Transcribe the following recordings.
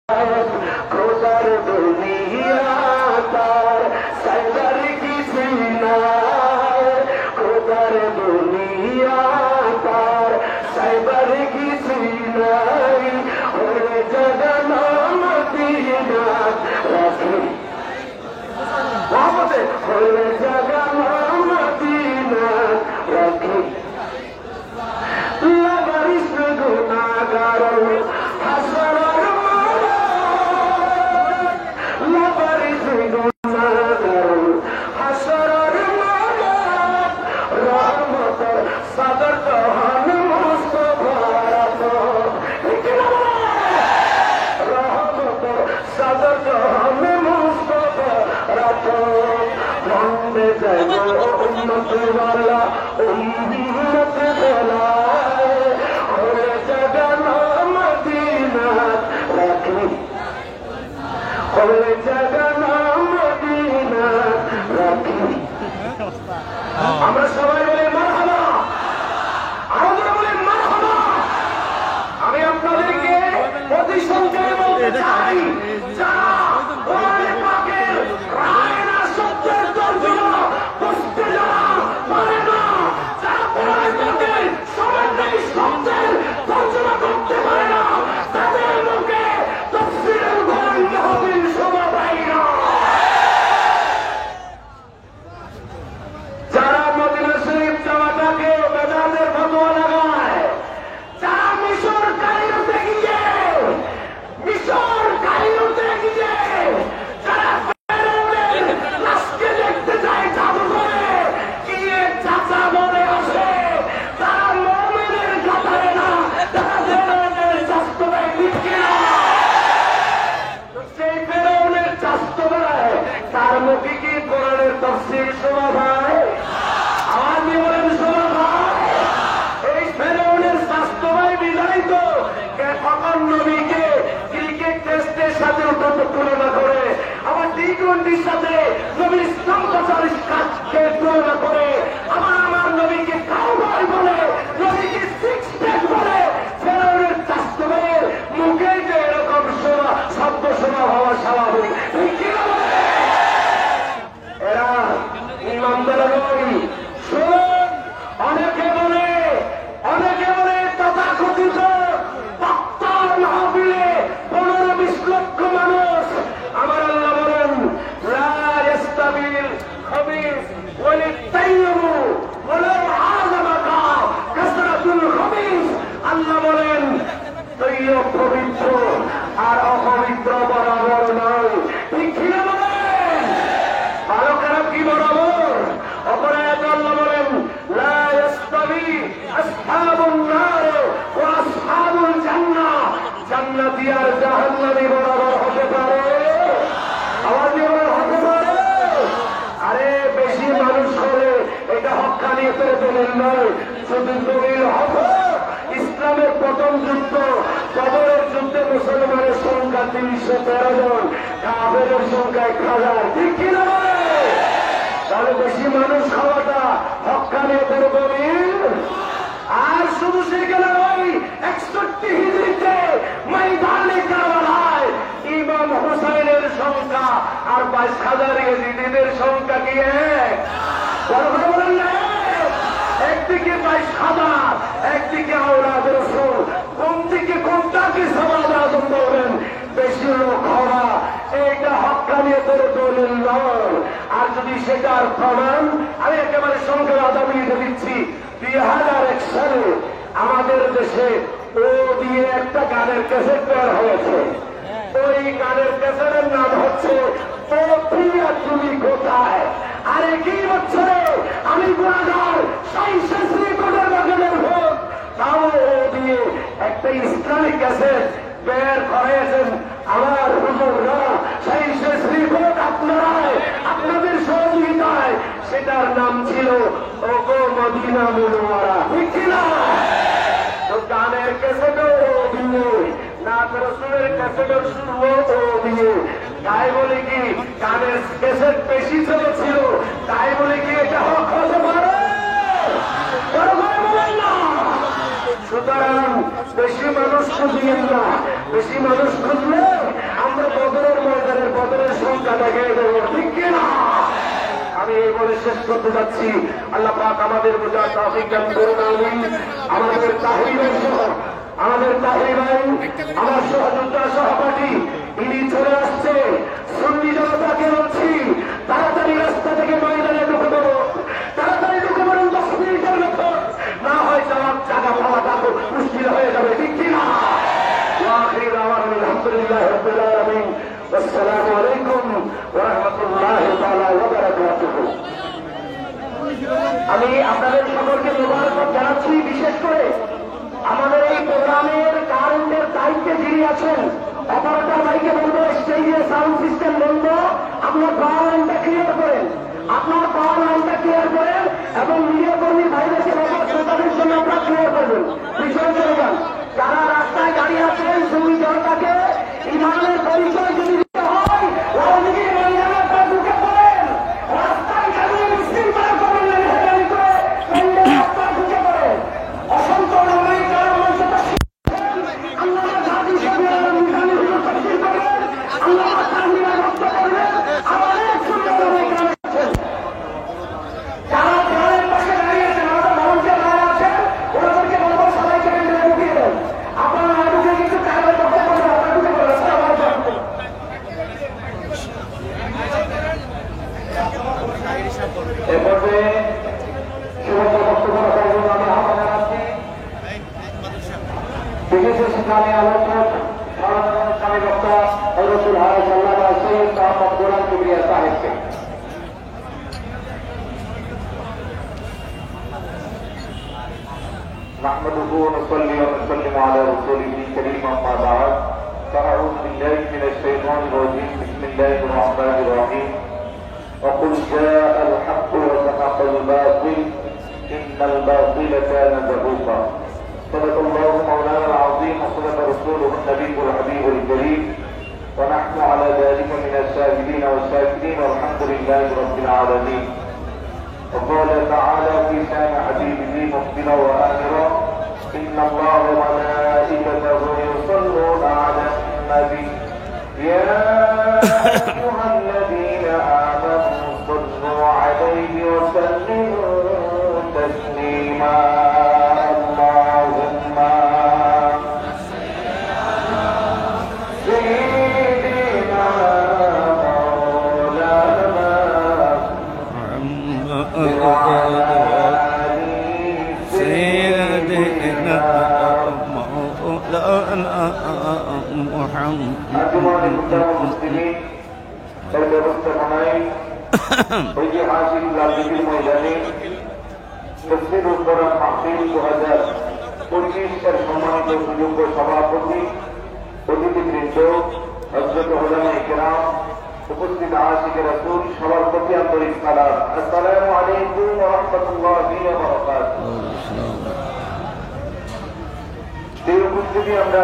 খোদার দুনিয়া তার সাইবার কিছু নাই, খোদার দুনিয়া তার সাইবার কিছু নাই, ওরে জাগানো মদিনা রাখি বাবতে, ওরে জাগানো মদিনা রাখি লাবারিস গুনাহগার হাসর আমরা সবাই বলি মারহাবা, আরো জোরে বলি মারহাবা। আমি আপনাদেরকে অতি সংক্ষেপে বলতে চাই, যারা কোরআনে পাকের রায় না সত্যের তর্জমা বুঝতে যারা পারে না, যারা কোরআনে পাকের সমাজের সত্যের তর্জমা করতে পারে না, তাদের মুখে তাফসীরের ঘোড়ায় মাহফিল শোভা পায় না। যারা মদিনা শরীফ যাওয়াটাকে বেদাতের ফতোয়া লাগায়, যারা মিশর কায়রোতে গিয়ে যারা ফেরাউনের লাশকে দেখতে যায় জাদুঘরে গিয়ে চাচা বলে আসে, তারা মুমিনের কাতারে না, তারা ফেরাউনের চাচতো ভাই। ঠিক কিনা? সেই ফেরাউনের চাচতো ভাই, তার মুখে কি কোরআনের তাফসীর শোভা পায়? আওয়াজ দিয়ে বলেন শোভা পায়? এই ফেরাউনের চাচতো ভাই বিদায় তো কখন নবীকে ক্রিকেট টেস্টের সাথে তুলনা করে, আবার টি-20-র সাথে নবীর ইসলাম প্রচারের কাজকে তুলনা করে, আবার আমার নবীকে কাউবয় বলে, নবীকে সিক্স প্যাক বলে। ফেরাউনের চাচতো ভাইয়ের মুখে যে এরকম শব্দ শোনা হওয়া স্বাভাবিক। ঠিক কিনা? এরা ইমানদার নয়। শুনুন, অনেকে বলে তথাকথিত বক্তার মাহফিলে 15-20 লক্ষ মানুষ। আমার আল্লাহ বলেন লা ইয়াস্তাবিল খাবিস ওয়াল তাইয়্যিব ওয়ালাউ আযামাকা কাসরাতুল খাবিস। আল্লাহ বলেন তাইয়্যিব পবিত্র আর অপবিত্র বরাবর নয়। ঠিক কিনা বলেন? ভালো খারাপ কি বরাবর? অপরাধ আল্লাহ বলেন লা ইয়াস্তাবি আসহাবুন নার ওয়া আসহাবুল জান্নাহ। জান্নাতি আর জাহান্নামী বরাবর হতে পারে? আওয়াজ দিয়ে বলেন হতে পারে? আরে বেশি মানুষ হলে এটা হক্কানিয়তের দলিল নয়, শুধু দলিল হবে ইসলামের প্রথম যুদ্ধ বদরের যুদ্ধে মুসলমানের সংখ্যা 313 জন, কাফেরের সংখ্যা 1000। ঠিক কিনা? তাহলে বেশি মানুষ খাওয়াটা হক্কানিয়তের দলিল। আর শুধু সেখানে ওই 61 হিজরিতে ময়দানে কারবালায় ইমাম হুসাইনের সংখ্যা আর 22,000 ইয়েজিদের সংখ্যা কি এক? বলেন না, একদিকে 22,000, একদিকে আওলাদ রাসূল। কোন দিকে কোনটাকে সওয়াব আজম বলবেন? বেশি লোক হওয়া এইটা হক্কানিয়তের দলিল নয়। আর যদি সেটার প্রমাণ আমি একেবারে সংখ্যার আদাবিতে দিচ্ছি, 2001 সালে আমাদের দেশে ও দিয়ে একটা গানের ক্যাসেট বের হয়েছে। ওই গানের ক্যাসেটের নাম হচ্ছে ও প্রিয়া তুমি কোথায়। আর একই বছরে আমি গুণাগার সাইন্সেস রেকর্ডের বাগানের ভোট, তাও ও দিয়ে একটা ইসলামিক ক্যাসেট বের করেছেন আমার হুজুররা। সাইন্সেস রেকর্ড আপনাদের সহযোগিতায়, সেটার নাম ছিল ওগো মদিনা মুনওয়ারা। ঠিক কিনা? তো গানের ক্যাসেটও ও দিয়ে, নাত রাসূলের ক্যাসেটও শুনবো ও দিয়ে। তাই বলে কি গানের ক্যাসেট বেশি চলেছিল, তাই বলে কি এটা হক হতে পারে? সুতরাং বেশি মানুষ খুঁজিয়েন না, বেশি মানুষ খুঁজলে শেষ করতে যাচ্ছি। আল্লাহ পাক আমাদের বোঝার তৌফিক দান করুন, আমিন। আমাদের তাহির ভাই সহ, আমাদের তাহির ভাই, আমার সহযোদ্ধা সহপাঠী, ইনি চলে আসছে। সুন্নি জনতাকে বলছি, তাড়াতাড়ি রাস্তা থেকে ময়দানে ঢুকে পড়ো, তাড়াতাড়ি ঢুকে পড়ুন। 10 মিনিটের মতো, না হয় যাওয়ার জায়গা পাওয়াটা মুশকিল হয়ে যাবে, ঠিক কিনা? ওয়াখির দাওয়ানা আলহামদুলিল্লাহি রাব্বিল আলামিন। আসসালামু আলাইকুম ওয়া রাহমাতুল্লাহি তাআলা ওয়া বারাকাতুহু। আমি আপনাদের সকলকে মোবারকবাদ জানাচ্ছি। বিশেষ করে আমাদের এই প্রোগ্রামের কারেন্টের দায়িত্বে যিনি আছেন, অপারেটর ভাইকে বলবো স্টেজে সাউন্ড সিস্টেম বন্ধ, আপনার পাওয়ার লাইনটা ক্লিয়ার করেন, আপনার পাওয়ার লাইনটা ক্লিয়ার করেন এবং মিডিয়া কর্মী ভাইদেরকে বলবো শ্রোতাদের জন্য আপনারা ক্লিয়ার করবেন। পিছনে চলে যান। যারা রাস্তায় দাঁড়িয়ে আছেন, সুন্নি জনতাকে ইমানের পরিচয় যদি দিতে হয়, রাজনীতির ময়দানে আপনারা ঢুকে পড়েন, রাস্তায় দাঁড়িয়ে মিছিল করা করবেন না, হেঁটালি করে প্যান্ডেলে আপনারা ঢুকে পড়েন। অসংখ্য নাগরিক যারা মঞ্চে আল্লাহ জাতি সবিয়ার মিজানি হুজুর তাফসীর করবেন, আল্লাহ তাহমিরা রক্ত করবেন। আমার এক সুন্দর নাগরিক আছেন, যারা ঘরের পাশে দাঁড়িয়ে আছেন, আমাদের ভলান্টিয়ার যারা আছেন, ওনাদেরকে বলবো সবাইকে প্যান্ডেলে ঢুকিয়ে দেন। আপনারা না ঢুকে কিন্তু কাগজ করতে পারবেন, আপনারা ঢুকে পড়বেন। আসসালামু আলাইকুম। এ পর্যায়ে শুভেচ্ছা বক্তব্য রাখার জন্য আমি আহ্বান জানাচ্ছি বিশেষ ইসলামী আলোচক ইসলামী বক্তা হযরতুল হাজ আল্লামা সৈয়দ মোহাম্মদ গোলাম কিবরিয়া সাহেবকে। نحمده ونصلي ونسلم على رسوله الكريم أما بعد فأعوذ بالله من الشيطان الرجيم بسم الله الرحمن الرحيم وقل جاء الحق وزهق الباطل إن الباطل كان زهوقا صدق الله مولانا العظيم وصدق رسوله النبي الحبيب الكريم ونحن على ذلك من الشاهدين والشاكرين والحمد لله رب العالمين. وقال تعالى في شان حبيبه مخبرا وآمرا إن الله وملائكته يصلون على النبي يا أيها الذين آمنوا صلوا عليه وسلموا تسليما اللهم سيدنا ব্যবস্থাপনায় ঐতিহাসিক লালদিঘির ময়দানে তফসির উদ্বোধন মাহফিল 2025 এর সম্মানিত সুযোগ্য সভাপতি, অতিথিবৃন্দ, হযরত উলামায়ে কেরাম, উপস্থিত আশিকে রাসূল, সবার প্রতি আন্তরিক সালাম। আসসালামু আলাইকুম ওয়া রাহমাতুল্লাহি ওয়া বারাকাতুহু। এই উপস্থিতি আমরা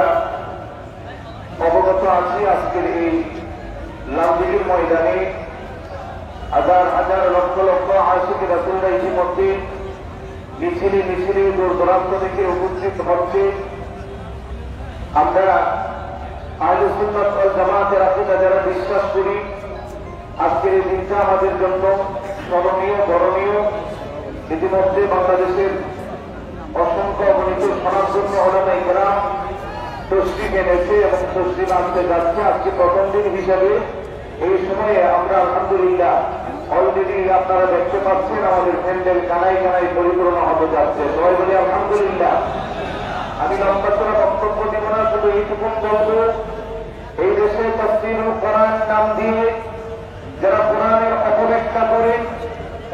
অবগত আছি আজকের এই লালদিঘির ময়দানে হাজার হাজার লক্ষ লক্ষ আশিকে রাসূলরা ইতিমধ্যে মিছিলে দূর দূরান্ত থেকে উপস্থিত হচ্ছে। আমরা আহলে সুন্নাত ওয়াল জামাতের আকীদা যারা বিশ্বাস করি, আজকের এই দিনটা আমাদের জন্য স্মরণীয়, বরণীয়। ইতিমধ্যে বাংলাদেশের অসংখ্য অগণিত সনাতন উলামায়ে কেরাম তশরিফ এনেছে এবং তশরিফ আনতে যাচ্ছে। আজকে প্রথম দিন হিসাবে এই সময়ে আমরা আলহামদুলিল্লাহ অলরেডি আপনারা দেখতে পাচ্ছেন আমাদের প্যান্ডেল কানায় কানায় পরিপূর্ণ হতে যাচ্ছে। সবাই বলি আলহামদুলিল্লাহ। আমি লম্বা করে বক্তব্য দিব না, শুধু এইটুকুন বলবো, এই দেশে তাফসীরুল কোরআন নাম দিয়ে যারা কোরআনের অপব্যাখ্যা করে,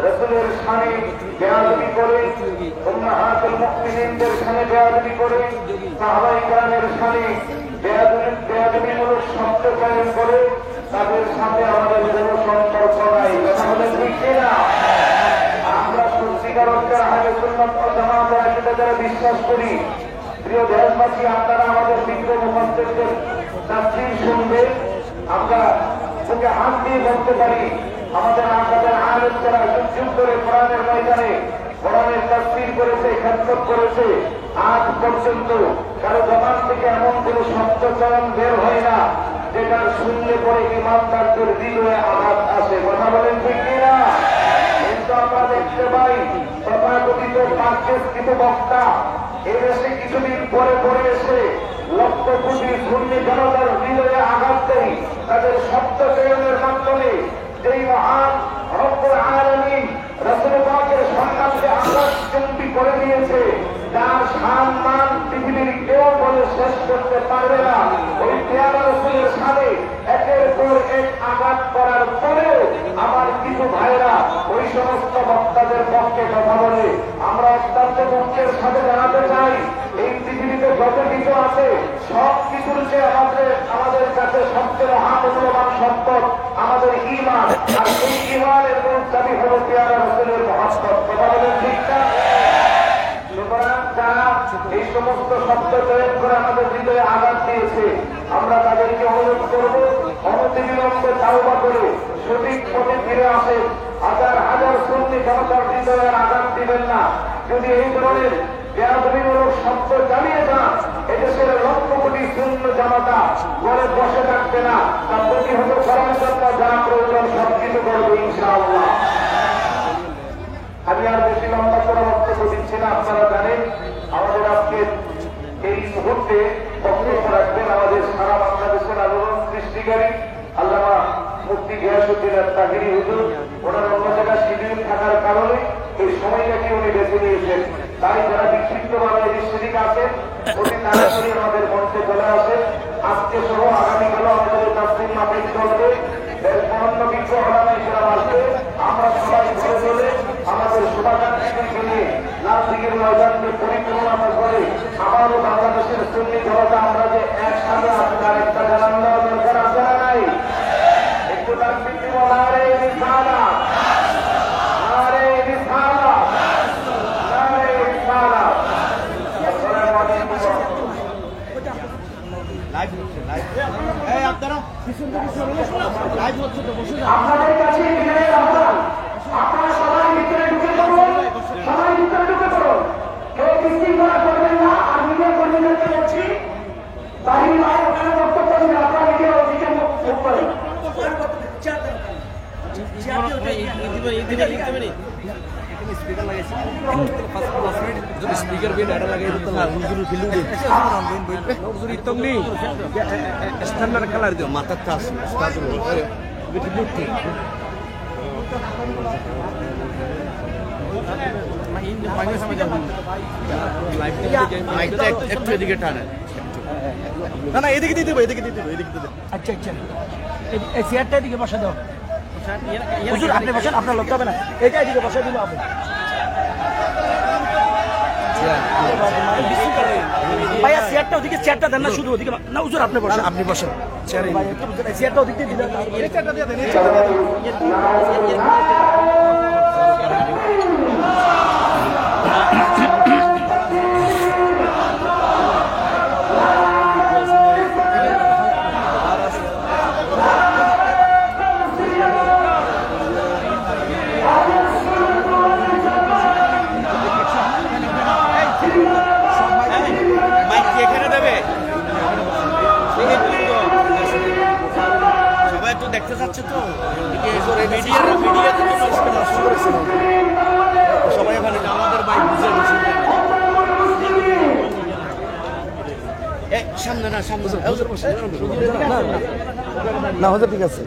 রাসূলের শানে বেয়াদবি করে, উম্মাহাতুল মুমিনিনদের শানে বেয়াদবি করে, সাহাবায়ে কেরামের শানে বেয়াদবিমূলক শব্দ চয়ন করে, তাদের সাথে আমাদের কোনো সম্পর্ক নাই। কথা বলেন ঠিক কিনা? আমরা সত্যিকার অর্থে আহলে সুন্নাত ওয়াল জামাতের আকীদা যারা বিশ্বাস করি, প্রিয় দেশবাসী, আপনারা আমাদের বিজ্ঞ মুফাসসিরদের তাফসীর শুনবে, আমরা ওকে হাত দিয়ে বলতে পারি আমাদের আকাদের আলেম যারা যুগ করে কোরআনের ময়দানে কোরআনের তাফসীর করেছে, খেদমত করেছে, আজ পর্যন্ত কারো জবান থেকে এমন কোন শব্দ চয়ন বের হয় না যেটা শুনলে পরে ইমানদারদের হৃদয়ে আঘাত আসে। কথা বলেন ঠিক কিনা? কিন্তু আমরা দেখতে পাই তথাকথিত পার্কেসকৃত বক্তা এদেশে কিছুদিন পরে পরে এসে লক্ষ কোটি সুন্নি জনতার হৃদয়ে আঘাত দেয় তাদের শব্দ চয়নের মাধ্যমে যেই মহান রব্বুল আলামিন রাসূল পাকের সম্মানকে আকাশচুম্বী করে দিয়েছে, যার সম্মান পৃথিবীর কেউ বলে শেষ করতে পারবে না, ওই পেয়ারা রাসূলের সামনে একের পর এক আঘাত করার পরেও আমার কিছু ভাইরা ওই সমস্ত বক্তাদের পক্ষে কথা বলে। আমরা অত্যন্ত দুঃখের সাথে জানাতে চাই, এই পৃথিবীতে যত কিছু আছে সব কিছুর চেয়ে আমাদের কাছে সবচেয়ে মহামূল্যবান সম্পদ আমাদের ঈমান, আর এই ঈমানের মূল চাবি হলো পেয়ারা রাসূলের মহব্বত। কথা বলেন ঠিক না? সুতরাং যারা এই সমস্ত শব্দ প্রয়োগ করে আমাদের হৃদয়ে আঘাত দিয়েছে, আমরা তাদেরকে অনুরোধ করব অনতিবিলম্বে তাওবা করে সঠিক পথে ফিরে আসে। হাজার হাজার সুন্নি জনতার হৃদয়ে আঘাত দিবেন না। যদি এই ধরনের বেয়াদবিমূলক শব্দ চালিয়ে যান, এদেশের লক্ষ কোটি শূন্য জনতা ঘরে বসে থাকবে না, তার প্রতিহত করার জন্য যা প্রয়োজন সবকিছু করবে ইনশাআল্লাহ। আমি আর বেশি লম্বা করে বক্তব্য দিচ্ছি না। আপনারা জানেন আমাদের আজকে এই মুহূর্তে বক্তব্য রাখবেন আমাদের সারা বাংলাদেশের আলোড়ন সৃষ্টিকারী আল্লামা মুফতি গিয়াসউদ্দিন আত-তাহিরি হুজুর। ওনার অন্য জায়গায় শিডিউল থাকার কারণে এই সময়টাকে উনি বেছে নিয়েছেন। তাই যারা বিক্ষিপ্তভাবে এই সেদিকে আছেন অতি তাড়াতাড়ি আমাদের মঞ্চে চলে আসে। আজকে সহ আগামীকালও আমাদের তাফসীর মাহফিল চলবে। এর অন্য কিছু আলাদা হিসেবে আসবে। আমরা সবাই ঘরে চলে আমাদের শুভাকাঙ্ক্ষীদেরকে নিয়ে নাসিকের ময়দানকে পরিপূর্ণ করে আবারও বাংলাদেশের সুন্নি জনতা আমরা যে একসাথে আছি তার একটা জানান দেওয়ার দরকার আছে না নাই? একটু তাকবীর দিব, নারে রিসালাত, নারে রিসালাত, নারে রিসালাত। আসসালামু আলাইকুম। আপনাদের কাছে আপনারা সবাই ভিতরে ঢুকে পড়ুন, সবাই ভিতরে ঢুকে পড়ুন, কেউ বিশৃঙ্খলা করবেন না। আর মিডিয়া কর্মীদেরকে বলছি বাহিনী নয় ওখানে বক্তব্য দিন, আপনারা মিডিয়া ওদিকে মুখ করেন। স্পিকার বিয়ে ডাটা লাগাই দিতে না হুজুর ফিলু দে হুজুর ইতম নি স্ট্যান্ডার্ড কালার দিও মাথার তাস স্টার্ট করে বিট লুটি মাইকটা একটু এদিকে টানে না না এদিকে দিতে হবে, এদিকে দিতে হবে, এদিকে দিতে। আচ্ছা আচ্ছা এই চেয়ারটা এদিকে বসা দাও হুজুর, আপনি বসেন, আপনার লোক হবে না, এটা এদিকে বসা দিল আপনি। ভাইয়া চেয়ারটা ওদিকে, চেয়ারটা দেন না শুধু ওদিকে না হুজুর, আপনি বসেন, আপনি বসেন চেয়ারে চেয়ারটা ওদিকে দিলেন, চেয়ারটা দিয়ে দেন। সবাই তো দেখতে চাচ্ছে তো মিডিয়াতে তো নষ্ট করেছে সবাই এখানে আমাদের বাইক বুঝে বসে সামনে না সামনে না হতে ঠিক আছে।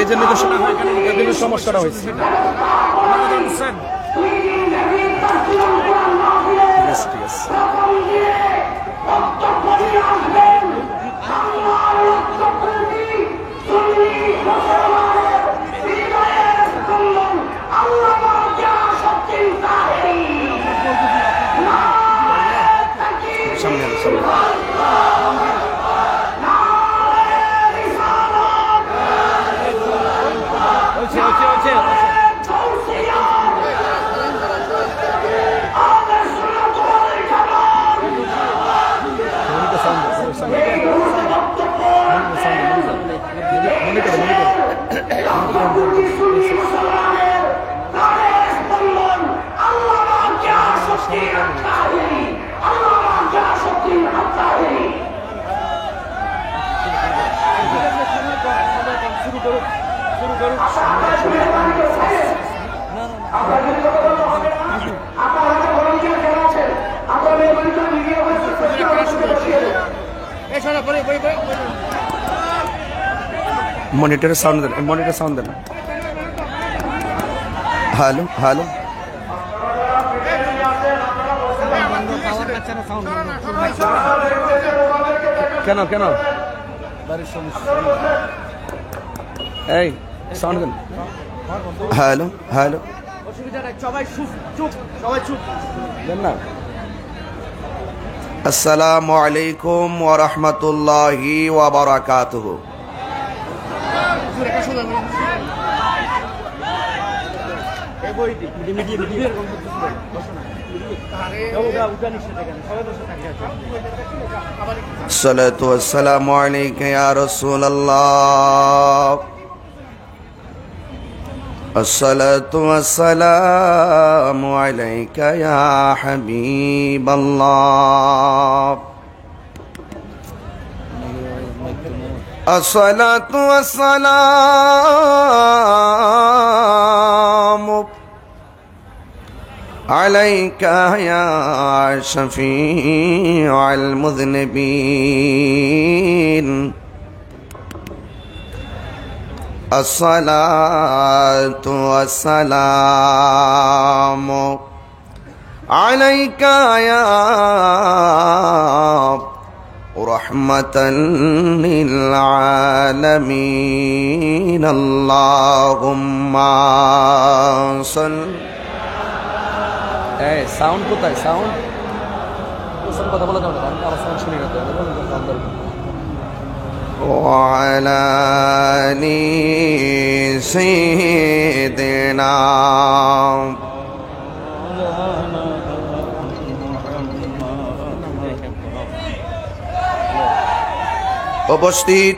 এই জন্য তো সমস্যাটা হয়েছে। ঠিক আছে সামনে সামনে আপনার যদি কথা বলা হবে না, আপনার হাতে ভলান্টিয়ার যারা আছেন, আপনারা মেহরবানি করে ভিডিও করে বসিয়ে দেন। মনিটরের সাউন্ড দেন, মনিটর সাউন্ড দেন। হ্যালো হ্যালো, কেন কেন এই সাউন্ড দেন। হ্যালো হ্যালো, দেন না। আসসালামু আলাইকুম ওয়া রাহমাতুল্লাহি ওয়া বারাকাতুহু। সালাতু ওয়াসসালামু আলাইকা ইয়া রাসূলুল্লাহ, আসসালাতু ওয়াসসালামু আলাইকা ইয়া হাবিবাল্লাহ, আসসালাতু ওয়াসসালামু আলাইকা ইয়া শাফিউল মুযনিবিন, আসসালাতু ওয়াসসালামু আলাইকা ইয়া রাহমাতাল লিল আলামিন, আল্লাহুম্মা সাল্লি। সাউন্ড কোথায়? সাউন্ড কথা বলা যাবে না, আমার সাউন্ড শুনে গেছে। وعلى آل سيدنا উপস্থিত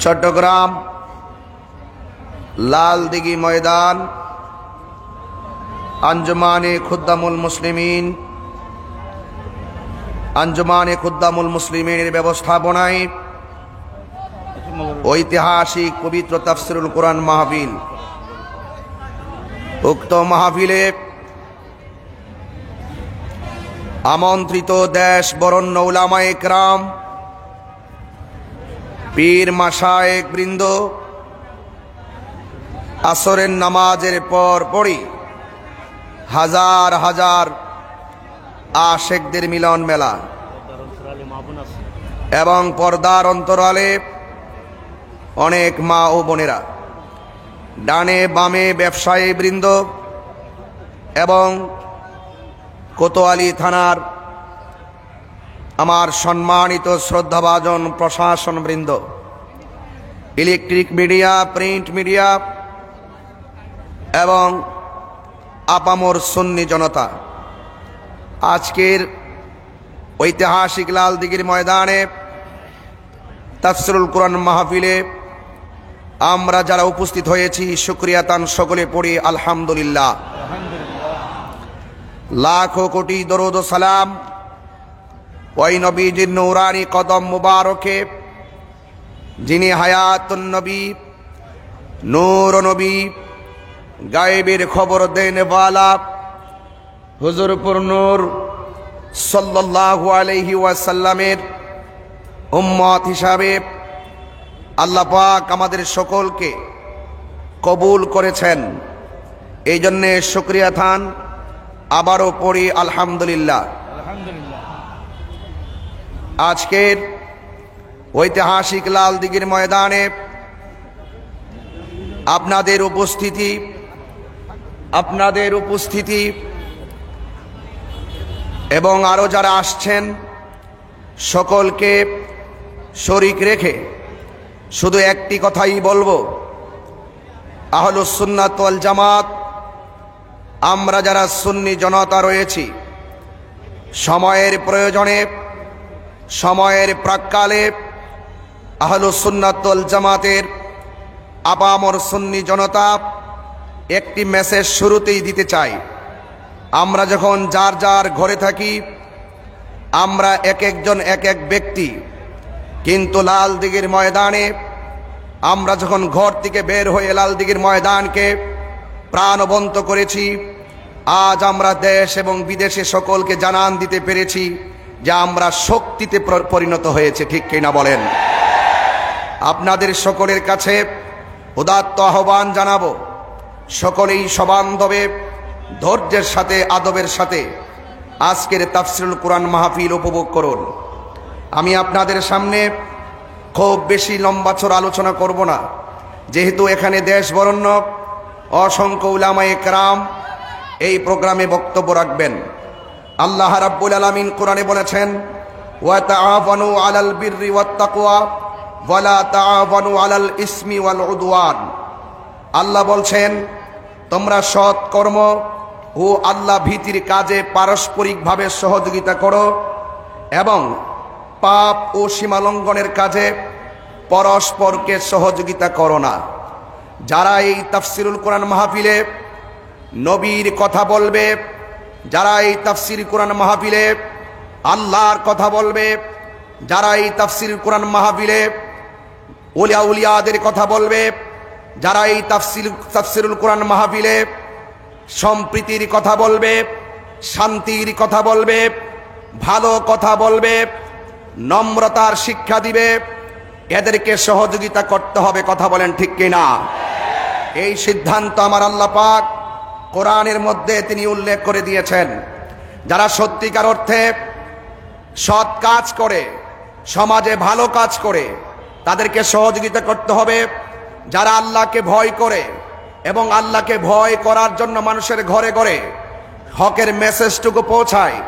চট্টগ্রাম লালদিঘি ময়দান আঞ্জুমানে খুদ্দামুল মুসলিমিন, আঞ্জুমানে খুদ্দামুল মুসলিমিনের ব্যবস্থাপনায় ঐতিহাসিক পবিত্র তাফসিরুল কোরআন মাহফিল। উক্ত মাহফিলে আমন্ত্রিত দেশ বরেণ্য উলামায়ে কেরাম, পীর মাশায়েখ বৃন্দ, আসরের নামাজের পর পরই হাজার হাজার আশেকদের মিলন মেলা এবং পর্দার অন্তরালে অনেক মা ও বোনেরা, ডানে বামে ব্যবসায়ী বৃন্দ এবং কোতোয়ালি থানার আমার সম্মানিত শ্রদ্ধাভাজন প্রশাসন বৃন্দ, ইলেকট্রিক মিডিয়া, প্রিন্ট মিডিয়া এবং আপামর সুন্নি জনতা, আজকের ঐতিহাসিক লালদিঘির ময়দানে তাফসিরুল কোরআন মাহফিলে আমরা যারা উপস্থিত হয়েছি, শুকরিয়া তান সকলে পড়ি আলহামদুলিল্লাহ। লাখো কোটি দরুদ ও সালাম ওই নবীজির নূরানি কদম মুবারকে, যিনি হায়াতুন নবী, নূর নবী, গায়েবের খবর দেন ওয়ালা হুজুরপুর নূর সাল্লাল্লাহু আলাইহি ওয়াসাল্লামের উম্মত হিসাবে আল্লাহ পাক আমাদের সকলকে কবুল করেছেন। এই জন্যে শুকরিয়া থান আবারও পড়ি আলহামদুলিল্লাহ। আজকের ঐতিহাসিক লালদিঘির ময়দানে আপনাদের উপস্থিতি এবং আরো যারা আসছেন সকলকে শরীক রেখে শুধু একটি কথাই বলবো, আহলুস সুন্নাত ওয়াল জামাত, আমরা যারা সুন্নি জনতা রয়েছি, সময়ের প্রয়োজনে, সময়ের প্রাক্কালে আহলুস সুন্নাত ওয়াল জামাতের আপামর সুন্নি জনতা একটি মেসেজ শুরুতেই দিতে চাই। আমরা যখন যার যার ঘরে থাকি, আমরা এক একজন এক এক ব্যক্তি, কিন্তু লালদিঘির ময়দানে আমরা যখন ঘর থেকে বের হয়ে লালদিঘির ময়দানকে প্রাণবন্ত করেছি, আজ আমরা দেশ এবং বিদেশে সকলকে জানান দিতে পেরেছি যে আমরা শক্তিতে পরিণত হয়েছে, ঠিক কিনা বলেন? আপনাদের সকলের কাছে উদাত্ত আহ্বান জানাবো, সকলেই সবান্ধবে ধৈর্যের সাথে আদবের সাথে আজকের তাফসিরুল কোরআন মাহফিল উপভোগ করুন। আমি আপনাদের সামনে খুব বেশি লম্বা চড়া আলোচনা করব না, যেহেতু এখানে দেশ বরেণ্য অসংখ্য উলামায়ে কেরাম এই প্রোগ্রামে বক্তব্য রাখবেন। আল্লাহ রাব্বুল আলামিন কোরআনে বলেছেন, ওয়া তাআওয়ানু আলাল বিররি ওয়াত তাকওয়া ওয়া লা তাআওয়ানু আলাল ইসমি ওয়াল উদওয়ান। আল্লাহ বলছেন, তোমরা সৎ কর্ম ও আল্লাহ ভীতির কাজে পারস্পরিকভাবে সহযোগিতা করো এবং পাপ ও সীমালঙ্ঘনের কাজে পরস্পরকে সহযোগিতা করো না। যারা এই তাফসিরুল কোরআন মাহফিলে নবীর কথা বলবে, যারা এই তাফসির কোরআন মাহফিলে আল্লাহর কথা বলবে, যারা এই তাফসির কোরআন মাহফিলে ওলিয়া উলিয়াদের কথা বলবে, যারা এই তাফসিরুল কোরআন মাহফিলে সম্প্রীতির কথা বলবে, শান্তির কথা বলবে, ভালো কথা বলবে, নম্রতার শিক্ষা দিবে, এদেরকে সহযোগিতা করতে হবে। কথা বলেন ঠিক কিনা? এই সিদ্ধান্ত আমার আল্লাহ পাক কোরআনের মধ্যে তিনি উল্লেখ করে দিয়েছেন। যারা সত্যিকার অর্থে সৎ কাজ করে, সমাজে ভালো কাজ করে, তাদেরকে সহযোগিতা করতে হবে। যারা আল্লাহকে ভয় করে এবং আল্লাহকে ভয় করার জন্য মানুষের ঘরে ঘরে হকের মেসেজটুকু পৌঁছায়,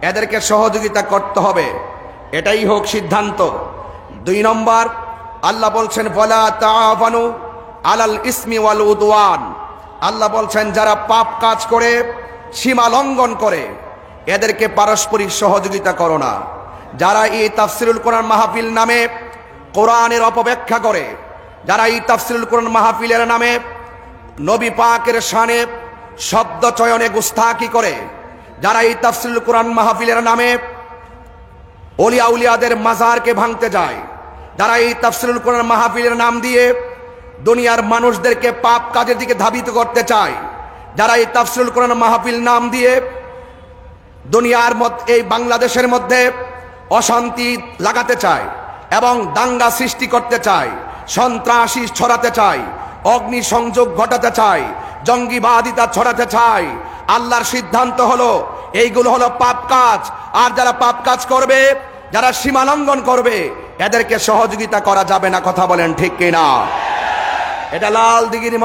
এদেরকে সহযোগিতা করতে হবে। এটাই হোক সিদ্ধান্ত। 2 নম্বর, আল্লাহ বলছেন, ওয়ালা তাআওয়ানু আলাল ইসমি ওয়াল উদওয়ান। আল্লাহ বলছেন, যারা পাপ কাজ করে, সীমা লঙ্ঘন করে, এদেরকে পারস্পরিক সহযোগিতা করো না। যারা এই তাফসিরুল কোরআন মাহফিল নামে কোরআনের অপব্যাখ্যা করে, যারা এই তাফসিরুল কোরআন মাহফিলের নামে নবী পাকের শানে শব্দ চয়নে গুস্তাখি করে, যারা এই তাফসিরুল কোরআন মাহফিলের নামে ওলিয়া উলিয়াদের মাজারকে ভাঙতে যায়, যারা এই তাফসিরুল কোরআন মাহফিলের নাম দিয়ে দুনিয়ার মানুষদেরকে পাপ কাজের দিকে ধাবিত করতে চায়, যারা এই তাফসিরুল কোরআন মাহফিল নাম দিয়ে দুনিয়ার মধ্যে, এই বাংলাদেশের মধ্যে অশান্তি লাগাতে চায় এবং দাঙ্গা সৃষ্টি করতে চায়, সন্ত্রাসী ছড়াতে চায়, অগ্নি সংযোগ ঘটাতে চায়, জঙ্গিবাদিতা ছড়াতে চায়, আল্লাহর সিদ্ধান্ত হলো এইগুলো হলো পাপ কাজ। আর যারা পাপ কাজ করবে, যারা সীমা লঙ্ঘন করবে, এদেরকে সহযোগিতা করা যাবে না। কথা বলেন ঠিক কিনা? এটা লালদিঘির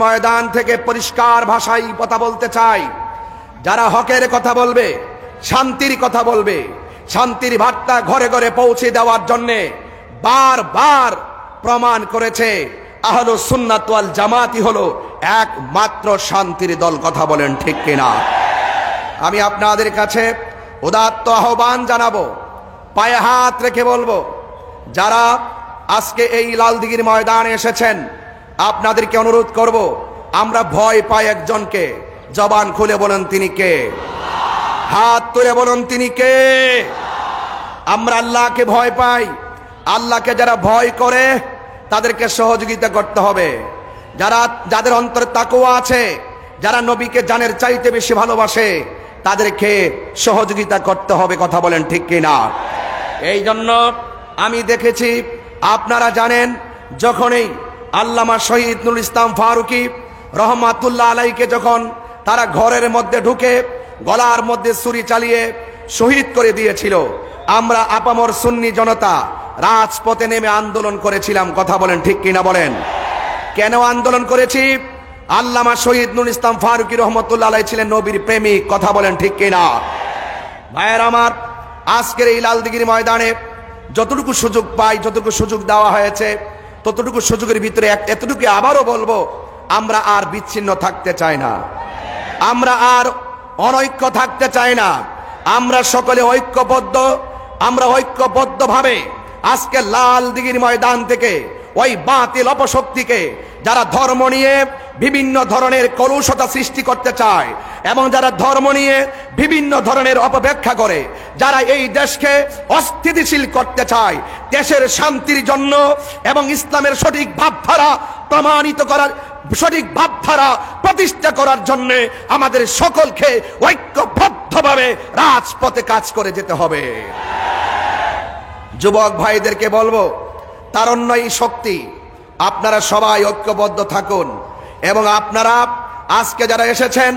ময়দান থেকে পরিষ্কার ভাষায় কথা বলতে চাই। যারা হকের কথা বলবে, শান্তির কথা বলবে, শান্তির বার্তা ঘরে ঘরে পৌঁছে দেওয়ার জন্যে বারবার প্রমাণ করেছে আহলুস সুন্নাত ওয়াল জামাতই হলো একমাত্র শান্তির দল। কথা বলেন ঠিক কিনা? আমি আপনাদের কাছে উদাত্ত আহ্বান জানাবো, পায়ে হাত রেখে বলবো, যারা আজকে এই লালদিঘির ময়দানে এসেছেন, আপনাদেরকে অনুরোধ করব, আমরা ভয় পাই একজনকে। জবান খুলে বলেন তিনি কে? হাত তুলে বলুন তিনি কে? আমরা আল্লাহকে ভয় পাই। আল্লাহকে যারা ভয় করে, তাদেরকে সহযোগিতা করতে হবে। যাদের অন্তরে তাকওয়া আছে, যারা নবীকে জানের চাইতে বেশি ভালোবাসে, তাদেরকে সহযোগিতা করতে হবে। কথা বলেন ঠিক কিনা? এই জন্য আমি দেখেছি, আপনারা জানেন, যখনই আল্লামা শহীদ নুরুল ইসলাম ফারুকী রহমাতুল্লাহ আলাইকে যখন তারা ঘরের মধ্যে ঢুকে গলার মধ্যে ছুরি চালিয়ে শহীদ করে দিয়েছিল, আমরা আপামর সুন্নি জনতা রাজপথে নেমে আন্দোলন করেছিলাম। কথা বলেন ঠিক কিনা? বলেন কেন আন্দোলন করেছি? আল্লামা শহীদ নুরুল ইসলাম ফারুকী রহমাতুল্লাহ আলাইহি ছিলেন নবীর প্রেমিক। কথা বলেন ঠিক কিনা? ভাইয়ের আমার, আজকের এই লালদিঘির ময়দানে যতটুকু সুযোগ পাই, যতটুকু সুযোগ দেওয়া হয়েছে, ততটুকু সুযোগের ভিতরে এতটুকু আবারও বলবো, আমরা আর বিচ্ছিন্ন থাকতে চাই না, আমরা আর অনৈক্য থাকতে চাই না। আমরা সকলে ঐক্যবদ্ধ। আমরা ঐক্যবদ্ধভাবে আজকে লালদিঘির ময়দান থেকে ওই বাতিল অপশক্তিকে, যারা ধর্ম নিয়ে বিভিন্ন ধরনের কলুষতা সৃষ্টি করতে চায়, এবং যারা ধর্ম নিয়ে বিভিন্ন ধরনের অপব্যাখ্যা করে, যারা এই দেশকে অস্থিতিশীল করতে চায়, দেশের শান্তির জন্য এবং ইসলামের সঠিক ভাবধারা প্রমাণিত করার, সঠিক ভাবধারা প্রতিষ্ঠা করার জন্য আমাদের সকলকে ঐক্যবদ্ধভাবে রাজপথে কাজ করে যেতে হবে। যুবক ভাইদেরকে বলবো, তারুণ্যই শক্তি, আপনারা সবাই ঐক্যবদ্ধ থাকুন। এবং আপনারা আজকে যারা এসেছেন,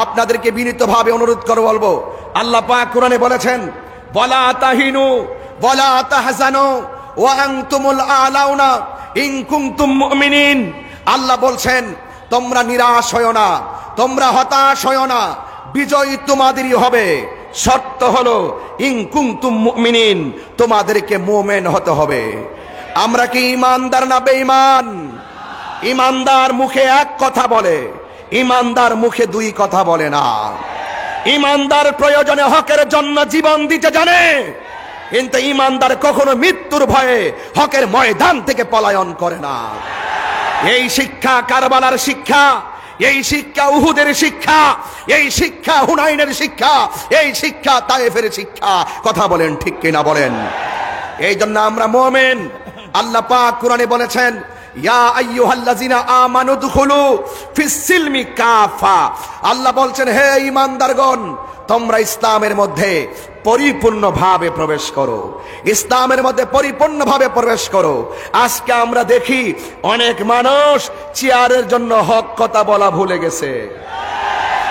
আপনাদেরকে বিনীতভাবে অনুরোধ করে বলবো, আল্লাহ পাক কোরআনে বলেছেন, ওয়ালা তাহিনু ওয়ালা তাহজানু ওয়া আনতুমুল আলাউনা ইন কুনতুম মুমিনিন। আল্লাহ বলছেন, তোমরা নিরাশ হয়ো না, তোমরা হতাশ হয়ো না, বিজয় তোমাদেরই হবে। শর্ত হলো ইন কুনতুম মুমিনিন, তোমাদেরকে মুমিন হতে হবে। আমরা কি ঈমানদার না বেঈমান? ঈমানদার মুখে এক কথা বলে, ঈমানদার মুখে দুই কথা বলে না। ঈমানদার প্রয়োজনে হকের জন্য জীবন দিতে জানে, কিন্তু ঈমানদার কখনো মৃত্যুর ভয়ে হকের ময়দান থেকে পলায়ন করে না। এই শিক্ষা কারবালার শিক্ষা, এই শিক্ষা উহুদের শিক্ষা, এই শিক্ষা হুনাইনের শিক্ষা, এই শিক্ষা তায়েফের শিক্ষা। কথা বলেন ঠিক কিনা বলেন? এই জন্য আমরা মুমিন। আল্লাহ পাক কোরআনে বলেছেন, ইয়া আইয়ুহাল্লাযিনা আমানু দুখুলু ফিস সিলমি কাফা। আল্লাহ বলছেন, হে ঈমানদারগণ, তোমরা ইসলামের মধ্যে পরিপূর্ণভাবে প্রবেশ করো, ইসলামের মধ্যে পরিপূর্ণভাবে প্রবেশ করো। আজকে আমরা দেখি অনেক মানুষ চেয়ারের জন্য হক কথা বলা ভুলে গেছে,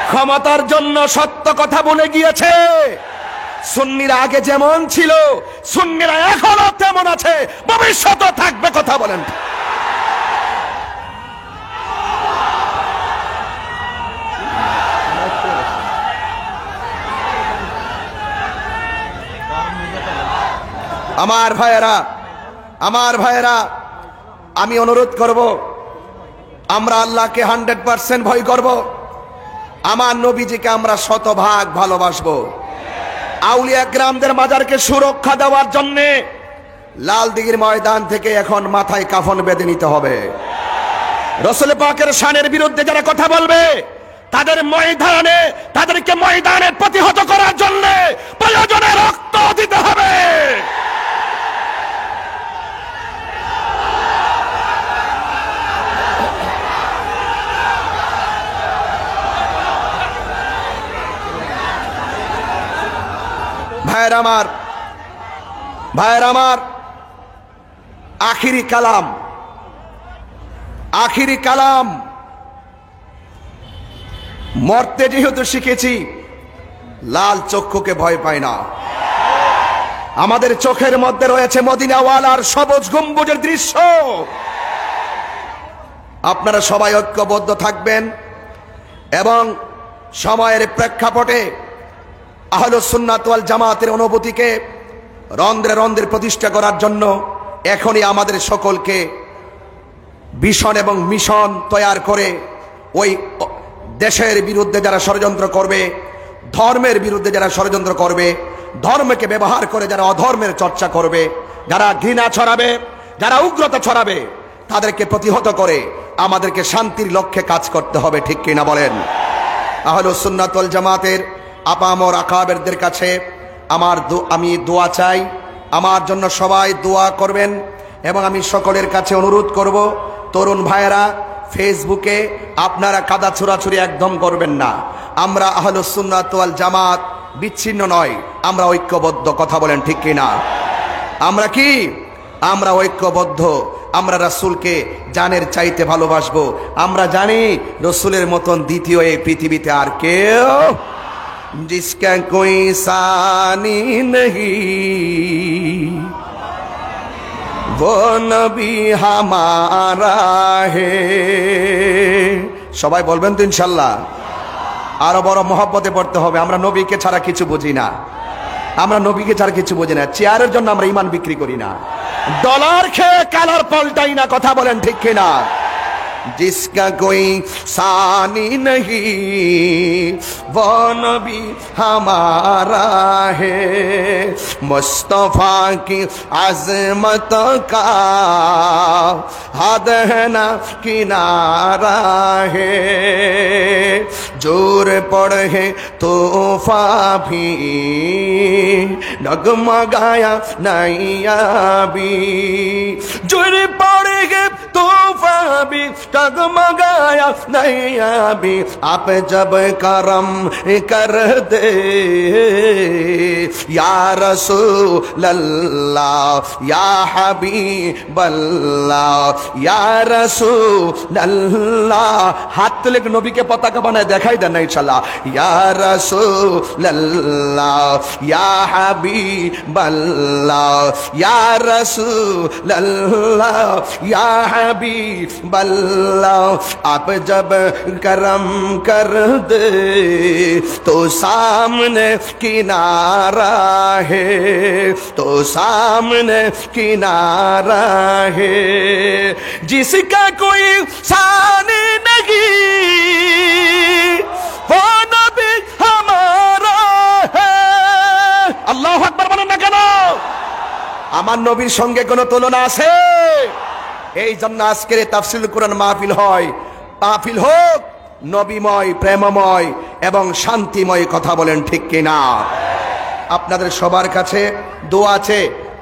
ক্ষমতার জন্য সত্য কথা ভুলে গিয়েছে। সুন্নিরা আগে যেমন ছিল, সুন্নিরা এখনো তেমন আছে, ভবিষ্যতেও থাকবে। কথা বলেন। আমার ভাইয়েরা, আমার ভাইয়েরা, আমি অনুরোধ করব, আমরা আল্লাহকে 100% ভয় করব, আমার নবীজিকে আমরা শতভাগ ভালোবাসবো। আউলিয়া কেরামদের মাজারকে সুরক্ষা দেওয়ার জন্য লালদিঘির ময়দান থেকে এখন মাথায় কাফন বেঁধে নিতে হবে। রাসূল পাকের শানের বিরুদ্ধে যারা কথা বলবে, তাদেরকে ময়দানে প্রতিহত করার জন্য প্রয়োজনে রক্ত দিতে হবে। ভাইয়ের আমার, ভাইয়ের আমার, আখিরি কালাম, আখিরি কালাম। মরতে যেহেতু শিখেছি, লাল চক্ষুকে ভয় পাই না। আমাদের চোখের মধ্যে রয়েছে মদিনাওয়ালার সবুজ গম্বুজের দৃশ্য। আপনারা সবাই ঐক্যবদ্ধ থাকবেন এবং সময়ের প্রেক্ষাপটে আহলুস সুন্নাত ওয়াল জামাতের অনুভূতিকে রন্ধ্রে রন্ধ্রে প্রতিষ্ঠা করার জন্য এখনই আমাদের সকলকে ভিশন এবং মিশন তৈরি করে ওই দেশের বিরুদ্ধে যারা ষড়যন্ত্র করবে, ধর্মের বিরুদ্ধে যারা ষড়যন্ত্র করবে, ধর্মকে ব্যবহার করে যারা অধর্মের চর্চা করবে, যারা ঘৃণা ছড়াবে, যারা উগ্রতা ছড়াবে, তাদেরকে প্রতিহত করে আমাদেরকে শান্তির লক্ষ্যে কাজ করতে হবে। ঠিক কিনা বলেন? আহলুস সুন্নাত ওয়াল জামাতের আপামর আকাবেরদের কাছে আমি দোয়া চাই, আমার জন্য সবাই দোয়া করবেন। এবং আমি সকলের কাছে অনুরোধ করব, তরুণ ভাইয়েরা, ফেসবুকে আপনারা কাদা ছোড়াছুড়ি একদম করবেন না। আমরা আহলুস সুন্নাত ওয়াল জামাত বিচ্ছিন্ন নয়, আমরা ঐক্যবদ্ধ। কথা বলেন ঠিক কিনা? আমরা কি? আমরা ঐক্যবদ্ধ। আমরা রাসূলকে জানের চাইতে ভালোবাসবো। আমরা জানি রাসূলের মতন দ্বিতীয় এই পৃথিবীতে আর কেউ, जिसका कोई सानी नहीं वो नबी हमारा है। সবাই বলবেন তো ইনশাআল্লাহ? আরো বড় মহব্বতে পড়তে হবে। আমরা নবীকে ছাড়া কিছু বুঝি না, আমরা নবীকে ছাড়া কিছু বুঝি না। চেয়ারের জন্য আমরা ঈমান বিক্রি করি না, ডলার খেয়ে কালার পাল্টাই না। কথা বলেন ঠিক কিনা? जिसका कोई सानी नहीं वो नबी हमारा है। मुस्तफा की अजमत का हद है ना किनारा है। जोर पड़े तूफा भी डगमगाया नैया भी। जोर पड़े तूफा भी डगमगाया नैया भी। आप जब करम कर दे या रसूल अल्लाह या हबीब अल्लाह या रसूल अल्लाह। हाथ तुले नबी के पताका बनाए देखाई देना इंशाल्लाह। या रसूल अल्लाह या हबीब अल्लाह या रसूल अल्लाह या हबीब अल्लाह। आप जब करम कर दे तो सामने किनारा है, तो सामने किनारा है। जिसका कोई सानी नहीं वो नबी हमारा है। আল্লাহু আকবার বলেন না কেন? আমার নবীর সঙ্গে কোনো তুলনা আছে? এই জন্য আজকের তাফসীরুল কোরআন মাহফিল হয়। মাহফিল হোক নবীময়, প্রেমময় এবং শান্তিময়। কথা বলেন ঠিক কিনা? আপনাদের সবার কাছে দোয়া আছে।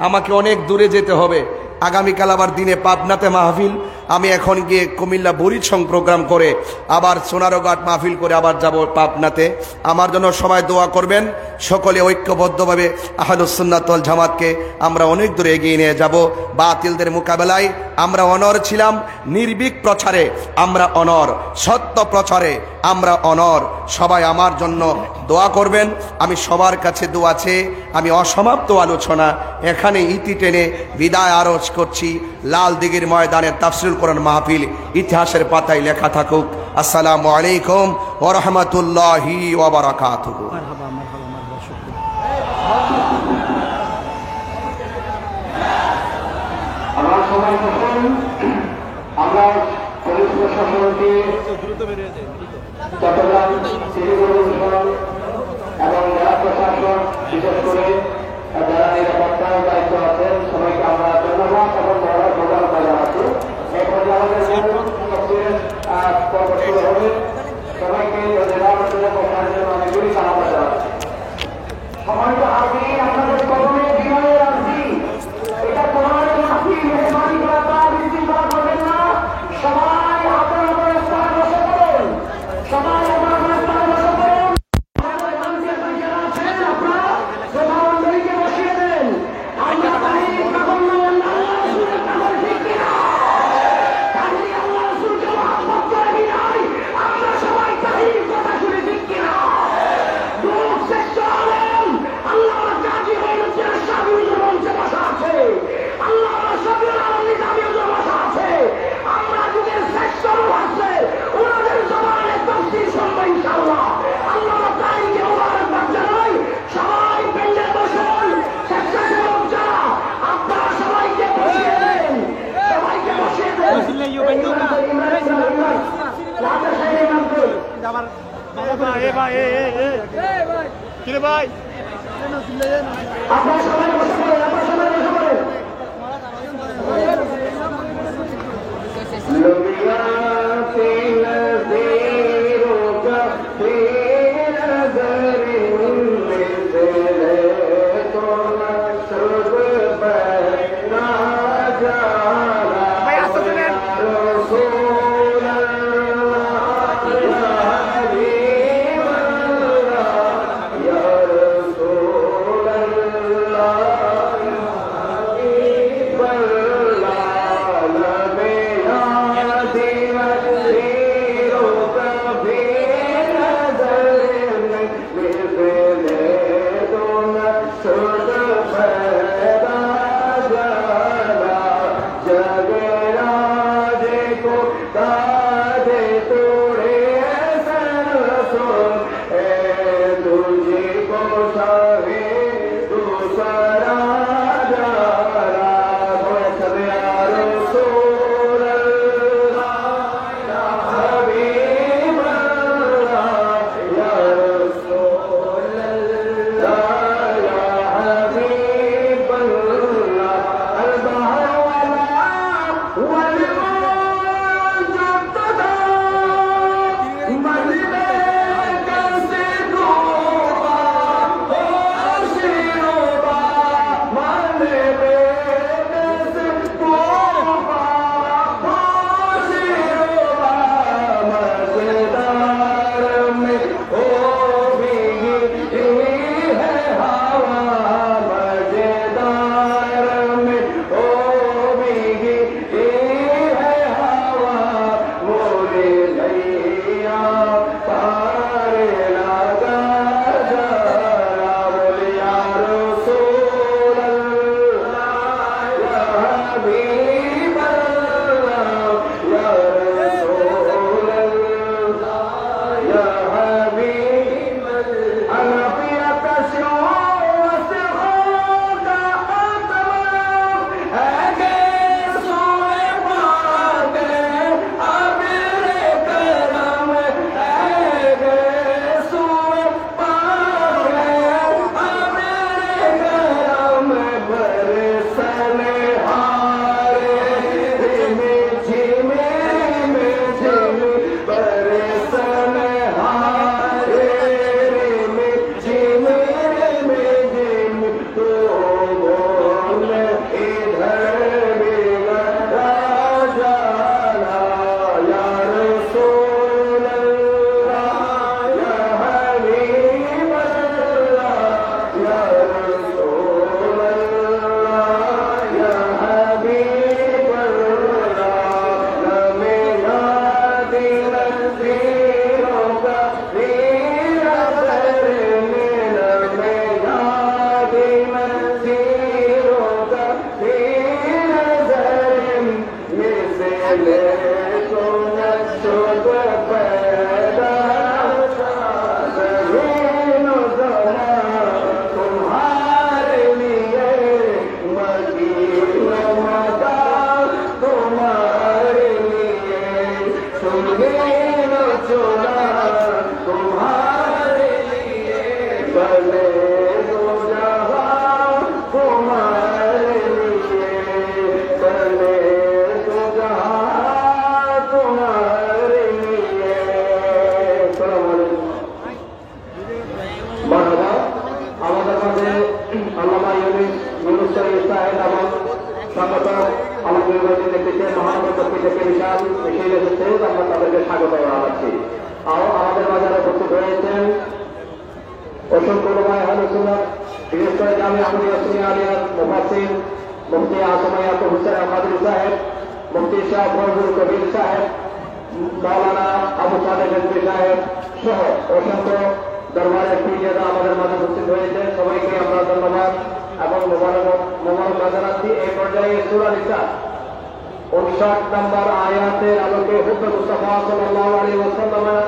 আমাকে অনেক দূরে যেতে হবে। আগামীকাল আবার দিনে পাবনাতে মাহফিল। আমি এখন গিয়ে কুমিল্লা বুড়িছং প্রোগ্রাম করে আবার সোনারঘাট মাহফিল করে আবার যাব পাবনাতে। আমার জন্য সবাই দোয়া করবেন। সকলে ঐক্যবদ্ধভাবে আহলুস সুন্নাত ওয়াল জামাতকে আমরা অনেক দূরে এগিয়ে নিয়ে যাব। বাতিলদের মোকাবেলায় আমরা অনর ছিলাম, নির্ভীক প্রচারে আমরা অনর, সত্য প্রচারে আমরা অনর। সবাই আমার জন্য দোয়া করবেন। আমি সবার কাছে দোয়া আছে। আমি অসমাপ্ত আলোচনা এখানে ইতি টেনে বিদায় আরজ করছি। লাল দিঘির ময়দানের তাফসীরুল কোরআন মাহফিল ইতিহাসের পাতায় লেখা থাকুক। আসসালামু আলাইকুম ওয়া রাহমাতুল্লাহি ওয়া বারাকাতুহু। আমরা সবাই তখন আমরা পুলিশ প্রশাসনকে চট্টগ্রাম সিটি কর্পোরেশন এবং জেলা প্রশাসন বিশেষ করে যারা নিরাপত্তার দায়িত্ব আছেন সবাইকে আমরা ধন্যবাদ এবং প্রধানতা জানাচ্ছি। এরপরে আমাদের পর্ব শুরু হবে। সবাইকে অনেকগুলি সাহায্য জানাচ্ছি। সময়টা আগে আপনাদের কদমে বিনয় রাখছি। এটা তোমার মেহমানি করা তা বৃদ্ধি করা করবেন না। সবাই আপনার আপনার স্থানে বসে পড়ুন। সবাই আপনার আপনার স্থানে বসে পড়ুন। আপনারা প্রধানমন্ত্রীকে বসিয়ে দেন। আমরা তাই কাগজ ঠিক কিনা? আল্লাহ রসুলকে মহব্বত করে বিনাই আমরা সবাই তাই কথা শুনে ঠিক কিনা? লোক শ্রেষ্ঠ আলেম আল্লাহ কাজী হইনুদ্দিন শাহীর মঞ্চে বসা আছে। আল্লাহ শফিউল আলম নিজামীর বসা আছে। আমরা যুগের শ্রেষ্ঠ আছে ওনাদের জবানে তাফসীর শুনবো ইনশাআল্লাহ। আল্লাহ তাইকে মুবারকবাদ জানাই। সবাই পেন্ডেলে বসুন। স্বেচ্ছাসেবক যারা আপনারা সবাইকে বসিয়ে দেন। সবাইকে বসিয়ে দেন। রাজা সাহেব আব্দুল আপনারা সবাই বসে পড়েন। আপনারা সবাই বসে পড়েন। Allah স্বাগত আমাদের নেতৃত্বে মহানগরী থেকে বিশাল মিছিল এসেছে, আমরা তাদেরকে স্বাগত জানাচ্ছি। আমাদের বাজারে উপস্থিত হয়েছেন অসংখ্য ওলামায়ে আহলে সুন্নাত, বিশেষ করে জামিয়া আহমদিয়া সুন্নি আলিয়াত মুফাসসির মুফতি আসমাইয়াত হুসাইন কাদরী সাহেব, মুফতি শাহ ফজলুল কবির সাহেব, মাওলানা আবু সালেহ রিজভী সাহেব সহ অসংখ্য দরবারের পীরজাদা আমাদের মাঝে উপস্থিত হয়েছে। সবাইকে আমরা ধন্যবাদ এবং মোবারকবাদ জানাচ্ছি। এই পর্যায়ে সূরা নিসা 59 নম্বর আয়াতের আলোকে হুজুর মুস্তাফা সাল্লাল্লাহু আলাইহি ওয়াসাল্লামের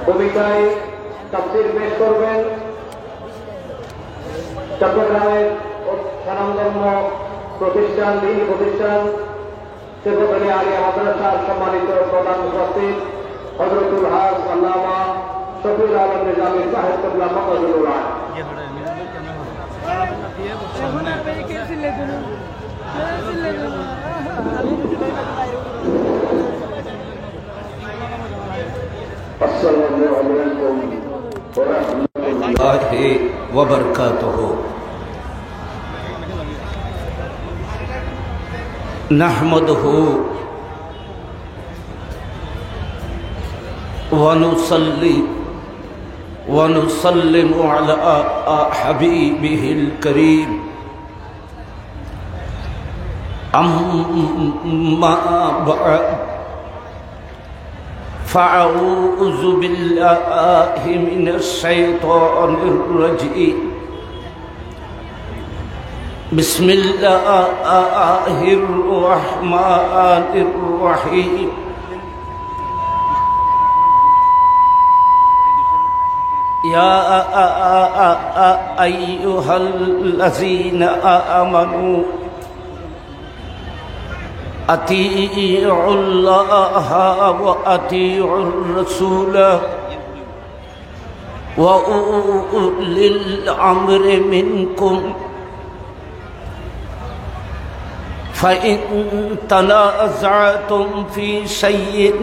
ভূমিকায় তাফসীর পেশ করবেন চট্টগ্রামের স্বনামধন্য প্রতিষ্ঠান দ্বীনি প্রতিষ্ঠান সেবক আলী আলিয়া মাদ্রাসার সম্মানিত প্রধান উপস্থিত হযরতুল হাজ আল্লামা শফিউল আলম নিজামী সাহেব কিবলা মাকাদুল্লাহ। अस्सलामु अलैकुम व रहमतुल्लाहि व बरकातुहू। नहमदुहु व नुसल्ली व नुसल्लिमु अला हबीबिहिल करीम। अम्मा बअद फ़अऊज़ु बिल्लाहि मिनश शैतानिर रजीम। बिस्मिल्लाहिर रहमानिर रहीम। या अय्युहल्लज़ीना आमनू अतीउल्लाह व अतीउर रसूल व उलिल अम्रि मिनकुम फ़इन तनाज़अतुम फ़ी शैइन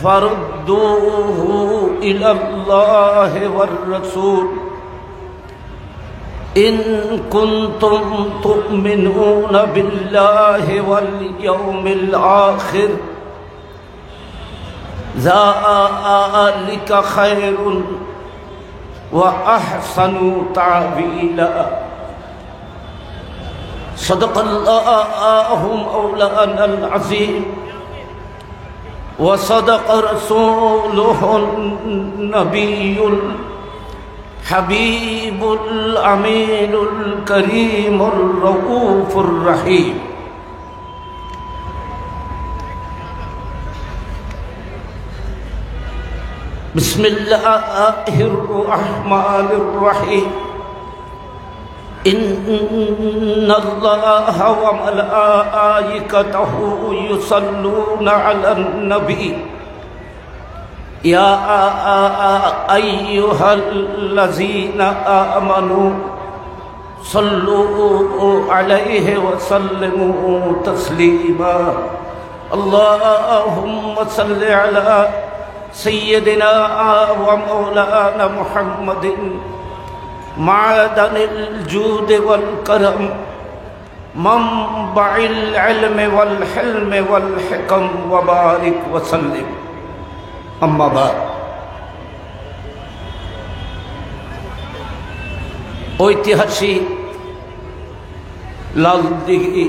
फरुद्दूहु इलल्लाहि वर्रसूल इन कुन्तुम तु'मिनून बिल्लाहि वल यौमिल आखिर ज़ालिका खैरुन व अहसनु तावीला। सदक़ल्लाहु मौलानल अज़ीम व सदक़ रसूलुहुन नबियुल हबीबुल अमीनुल करीमुर रऊफुर रहीम। बिस्मिल्लाहिर रहमानिर रहीम। इन्नल्लाहा व मलाइकतहु युसल्लूना अलन नबी या अय्युहल्लज़ीना आमनू सल्लू अलैहि व सल्लिमू तस्लीमा। अल्लाहुम्मा सल्लि अला सय्यिदिना व मौलाना मुहम्मदिन मादनिल जूद वल करम मंबइल इल्म वल हिल्म वल हिकम व बारिक व सल्लिम। अम्मा बाद ऐतिहासिक लालदीघी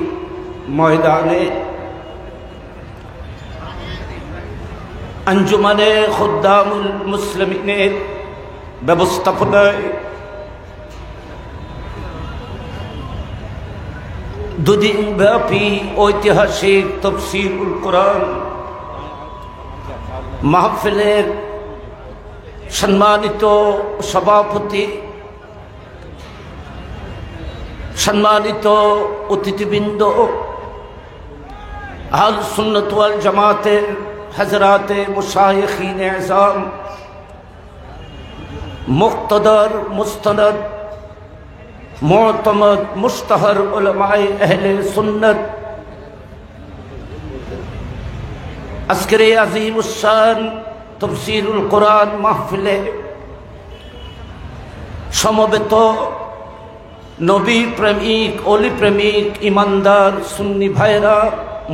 मयदाने अंजुमने खुद्दामुल मुस्लिमीনের ব্যবস্থাপনায় দুদিন ব্যাপী ঐতিহাসিক তাফসীরুল কোরআন মাহফিলের সম্মানিত সভাপতি, সম্মানিত অতিথিবৃন্দ, আহলে সুন্নাত ওয়াল জামাতের হযরতে মুশায়েখিনে আযম, মুক্তদর মুস্তানাদ মু'তামাদ মুশতাহার উলামায়ে আহলে সুন্নাত, আজকের আজিমুস শান তাফসীরুল কোরআন মাহফিলে সমবেত নবী প্রেমিক, অলি প্রেমিক, ইমানদার সুন্নি ভাইরা,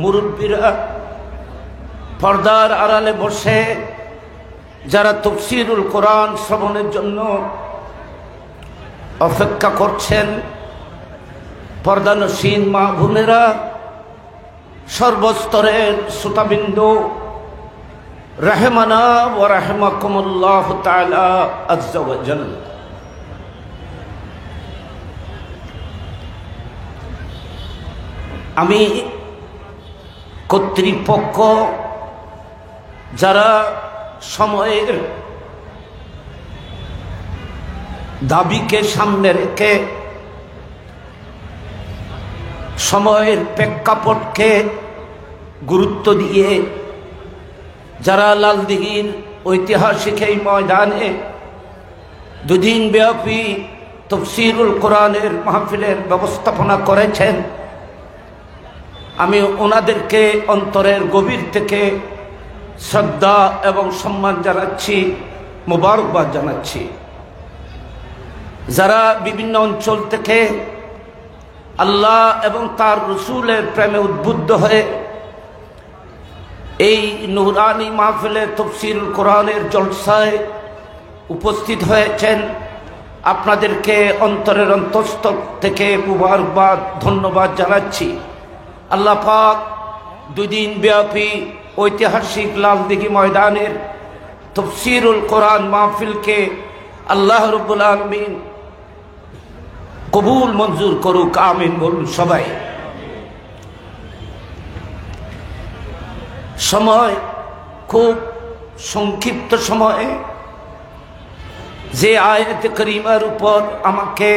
মুরব্বীরা, পর্দার আড়ালে বসে যারা তাফসীরুল কোরআন শ্রবণের জন্য অপেক্ষা করছেন, পর্দানসীন মা বোনেরা, সর্বস্তরের শ্রোতাবিন্দু, রাহমানা ওয়া রাহমাকুমুল্লাহ তাআলা আযজা ওয়া জাল্লা। আমি কর্তৃপক্ষ যারা সময়ের দাবিকে সামনে রেখে সময়ের প্রেক্ষাপটকে গুরুত্ব দিয়ে যারা লালদিঘির ঐতিহাসিক এই ময়দানে দুদিন ব্যাপী তাফসীরুল কোরআনের মাহফিলের ব্যবস্থাপনা করেছেন, আমি ওনাদেরকে অন্তরের গভীর থেকে শ্রদ্ধা এবং সম্মান জানাচ্ছি, মোবারকবাদ জানাচ্ছি। যারা বিভিন্ন অঞ্চল থেকে আল্লাহ এবং তার রসুলের প্রেমে উদ্বুদ্ধ হয়ে এই নুরানি মাহফিলে তাফসীরুল কোরআনের জলসায় উপস্থিত হয়েছেন, আপনাদেরকে অন্তরের অন্তঃস্থল থেকে মুবারকবাদ, ধন্যবাদ জানাচ্ছি। আল্লাহ পাক দুদিন ব্যাপী ঐতিহাসিক লালদিঘি ময়দানের তাফসীরুল কোরআন মাহফিলকে আল্লাহ রাব্বুল আলামিন কবুল মঞ্জুর করুক, আমিন বলুন সবাই। সময় খুব সংক্ষিপ্ত সময়ে যে আয়াত কারীমার উপর আমাকে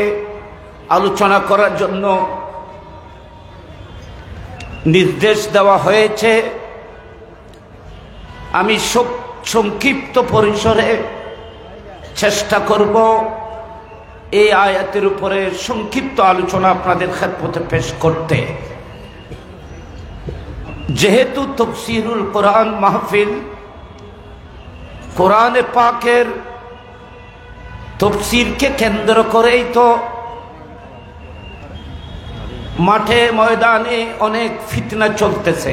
আলোচনা করার জন্য নির্দেশ দেওয়া হয়েছে, আমি সংক্ষিপ্ত পরিসরে চেষ্টা করব এই আয়াতের উপরে সংক্ষিপ্ত আলোচনা আপনাদের খেদমতে পেশ করতে। যেহেতু তাফসীরুল কোরআন মাহফিল কোরআনে পাকের তাফসীরকে কেন্দ্র করেই তো মাঠে ময়দানে অনেক ফিতনা চলতেছে।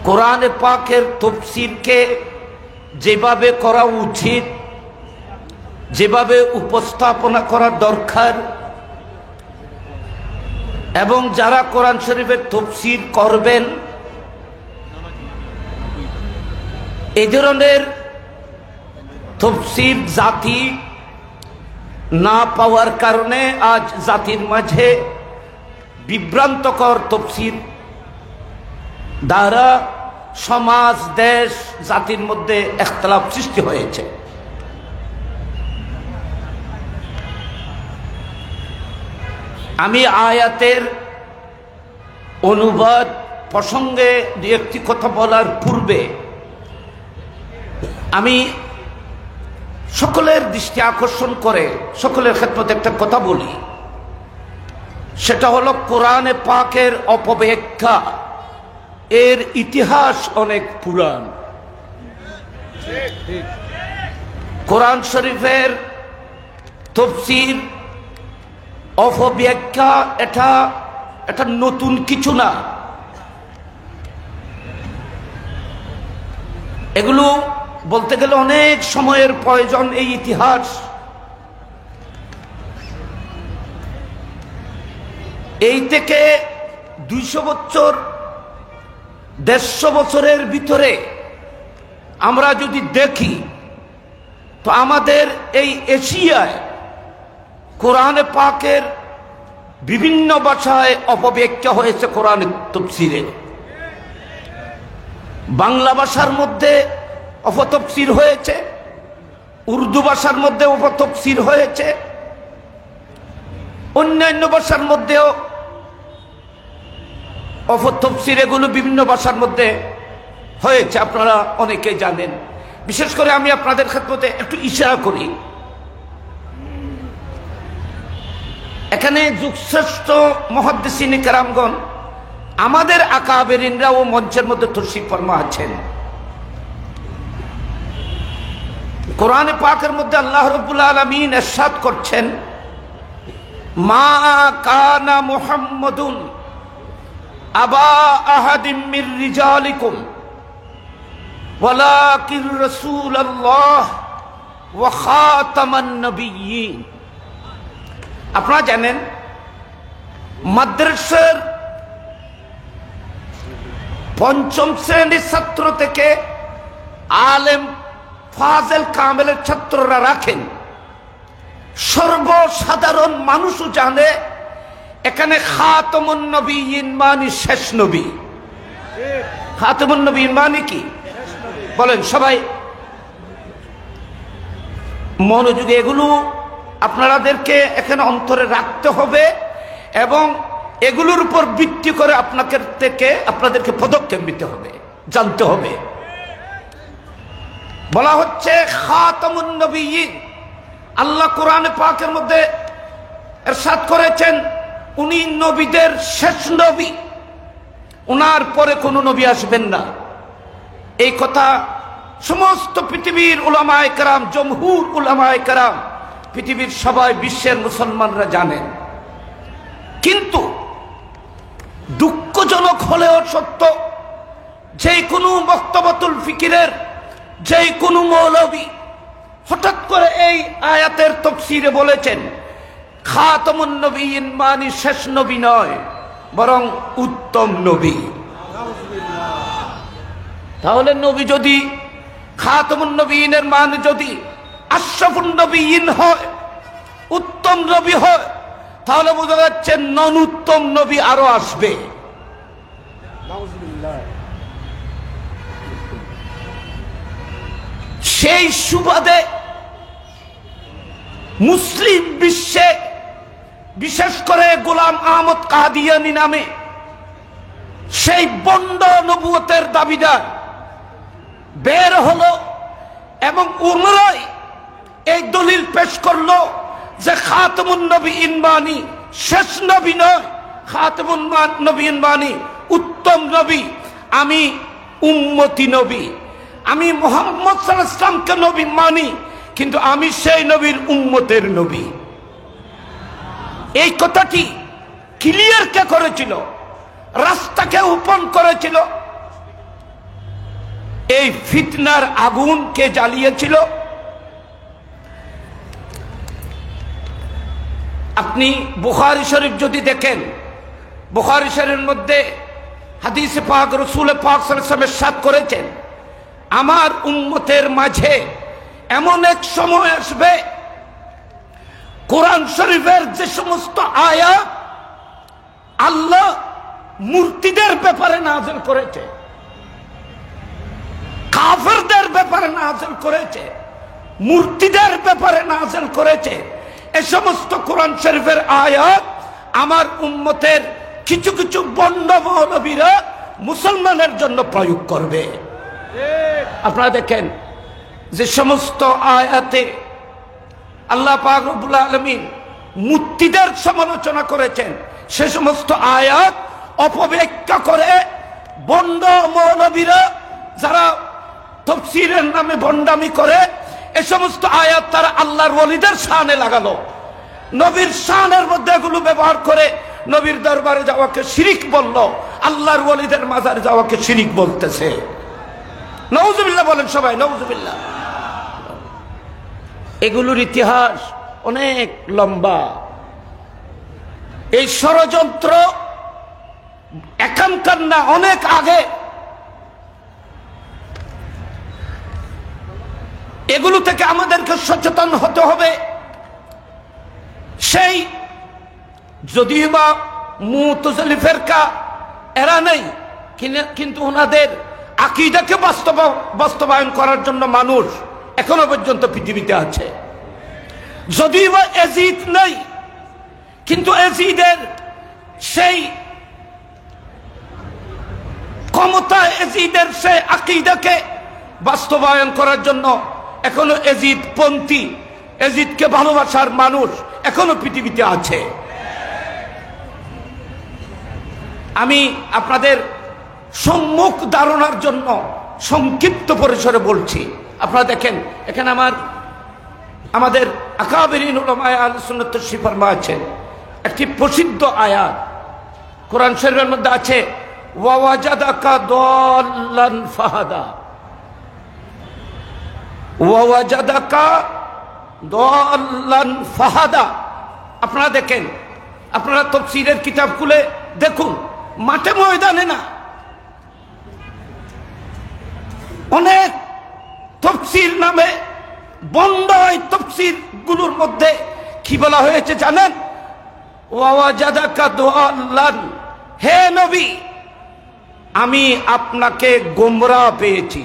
কোরআনে পাকের তাফসীরকে যেভাবে করা উচিত, যেভাবে উপস্থাপনা করা দরকার, এবং যারা কোরআন শরীফের তাফসীর করবেন এই ধরনের তাফসীর জাতি না পাওয়ার কারণে আজ জাতির মাঝে বিভ্রান্তকর তাফসীর দ্বারা সমাজ, দেশ, জাতির মধ্যে ইখতিলাফ সৃষ্টি হয়েছে। আমি আয়াতের অনুবাদ প্রসঙ্গে দু একটি কথা বলার পূর্বে আমি সকলের দৃষ্টি আকর্ষণ করে সকলের খেদমতে একটা কথা বলি, সেটা হলো কোরআনে পাকের অপব্যাখ্যা এর ইতিহাস অনেক পুরান। কোরআন শরীফের তাফসীর অপব্যাখ্যা এটা নতুন কিছু না। এগুলো বলতে গেলে অনেক সময়ের প্রয়োজন। এই ইতিহাস এই থেকে 200 বছর 150 বছরের ভিতরে আমরা যদি দেখি তো আমাদের এই এশিয়ায় কোরআনে পাকের বিভিন্ন ভাষায় অপব্যাখ্যা হয়েছে। কোরআনের তাফসীরে বাংলা ভাষার মধ্যে অপতফসির হয়েছে, উর্দু ভাষার মধ্যে অপতফসির হয়েছে, অন্যান্য ভাষার মধ্যেও অপতফসির, এগুলো বিভিন্ন ভাষার মধ্যে হয়েছে, আপনারা অনেকে জানেন। বিশেষ করে আমি আপনাদের খেদমতে একটু ইশারা করি, এখানে যুগশ্রেষ্ঠ মুহাদ্দিসিনে কেরামগণ আমাদের আকাবেরিনরাও মঞ্চের মধ্যে তশরিফ ফরমা আছেন। কোরআনে পাকের মধ্যে আল্লাহ রাব্বুল আলামিন ইরশাদ করছেন, মা কানা মুহাম্মাদুন আবা আহাদিম মির রিজালিকুম ওয়ালাকিন রাসূলুল্লাহ ওয়া খাতামান নবিয়্যিন। আপনারা জানেন মাদ্রাসার পঞ্চম শ্রেণীর ছাত্র থেকে আলেম ফাজেল কামেলের ছাত্ররা রাখেন, সর্বসাধারণ মানুষও জানে এখানে খাতামুন নবিয়্যিন মানে শেষ নবী। খাতামুন নবিয়্যিন মানে কি বলেন সবাই মনোযোগে, এগুলো আপনাদেরকে এখানে অন্তরে রাখতে হবে এবং এগুলোর উপর ভিত্তি করে আপনাদেরকে পদক্ষেপ নিতে হবে, জানতে হবে। বলা হচ্ছে খাতামুন নবিয়্যিন, আল্লাহ কোরআনে পাকের মধ্যে ইরশাদ করেছেন উনি নবীদের শেষ নবী, উনার পরে কোনো নবী আসবেন না। এই কথা সমস্ত পৃথিবীর উলামায়ে কেরাম, জমহুর উলামায়ে কেরাম, পৃথিবীর সবাই, বিশ্বের মুসলমানরা জানেন। কিন্তু দুঃখজনক হলেও সত্য, যে কোনো মক্তবাতুল ফিকিরের যে কোনো মৌলবী হঠাৎ করে এই আয়াতের তাফসীরে বলেছেন খাতামুন নবিয়্যিন মানে শেষ নবী নয়, বরং উত্তম নবী। তাহলে নবী যদি খাতামুন নবিয়্যিনের মানে যদি আশরাফুন নবিয়্যিন হয়, উত্তম নবী হয়, তাহলে বোঝা যাচ্ছে নন উত্তম নবী আরো আসবে। সেই সুবাদে মুসলিম বিশ্বে বিশেষ করে গোলাম আহমদ কাদিয়ানী নামে সেই বন্ড নবুয়তের দাবিদার বের হলো এবং ওমরাই এই দলিল পেশ করলো যে খাতামুন নবিয়্যিন মানি শেষ নবী নয়, খাতামুন নবিয়্যিন মানি উত্তম নবী। আমি উম্মতি নবী, আমি মুহাম্মদ সাল্লাল্লাহু আলাইহি ওয়াসাল্লামকে নবী মানি, কিন্তু আমি সেই নবীর উম্মতের নবী। এই কথাটি ক্লিয়ার কে করেছিল, রাস্তাকে ওপেন করেছিল, এই ফিতনার আগুন কে জ্বালিয়েছিল? আপনি বুখারী শরীফ যদি দেখেন, বুখারী শরীফের মধ্যে হাদিসে পাক রাসূল পাক সাল্লাল্লাহু আলাইহি ওয়াসাল্লাম ইরশাদ করেছেন, আমার উম্মতের মাঝে এমন এক সময় আসবে কোরআন শরীফের যে সমস্ত আয়াত আল্লাহ মূর্তিদের ব্যাপারে নাযিল করেছে, কাফেরদের ব্যাপারে নাযিল করেছে, মূর্তিদের ব্যাপারে নাযিল করেছে, এই সমস্ত কোরআন শরীফের আয়াত আমার উম্মতের কিছু কিছু বন্ড মৌলবীরা মুসলমানের জন্য প্রয়োগ করবে। আপনারা দেখেন যে সমস্ত আয়াতে আল্লাহ পাক রব্বুল আলামিন মূর্তিদের সমালোচনা করেছেন, সে সমস্ত আয়াত অপব্যাখ্যা করে বন্ড মৌলবীরা যারা তাফসীরের নামে বন্ডামি করে, এই সমস্ত আয়াত তারা আল্লাহর ওলিদের শানে লাগালো, নবীর শানের মধ্যে এগুলো ব্যবহার করে নবীর দরবারে যাওয়াকে শিরিক বলল, আল্লাহর ওলিদের মাজারে যাওয়াকে শিরিক বলতেছে। নাউজুবিল্লাহ বলেন সবাই, নাউজুবিল্লাহ। এগুলোর ইতিহাস অনেক লম্বা। এই ষড়যন্ত্র এখানকার না, অনেক আগে। এগুলো থেকে আমাদেরকে সচেতন হতে হবে। সেই যদিও বা মুতাজিলি ফিরকা এরা নেই, কিন্তু ওনাদের আকীদাকে বাস্তবায়ন করার জন্য মানুষ এখনো পর্যন্ত পৃথিবীতে আছে। যদিও বা ইয়াজিদ নেই, কিন্তু ইয়াজিদের সেই ক্ষমতা, ইয়াজিদের সেই আকীদাকে বাস্তবায়ন করার জন্য এখনো ইয়াজিদ পন্থী, ইয়াজিদকে ভালোবাসার মানুষ এখনো পৃথিবীতে আছে। আমি আপনাদের সম্মুখ ধারণার জন্য সংক্ষিপ্ত পরিসরে বলছি। আপনারা দেখেন এখানে আমাদের আকাবিরিন উলামায়ে আহলে সুন্নাত তশরিফ ফরমা আছেন একটি প্রসিদ্ধ আয়াত কোরআন শরীফের মধ্যে আছে ওয়া ওয়াজাদাকা দাল্লান ফাহাদা, ওয়া ওয়াজাদাকা দাল্লান ফাহাদা। আপনারা দেখেন, আপনারা তাফসীরের কিতাব খুলে দেখুন, মাঠে ময়দানে না, অনেক তাফসীর নামে বন্ধ হয় তাফসীর গুলোর মধ্যে কি বলা হয়েছে জানেন? ওয়া ওয়াজাদাকা দাল্লান, হে নবী আমি আপনাকে গোমরাহ পেয়েছি,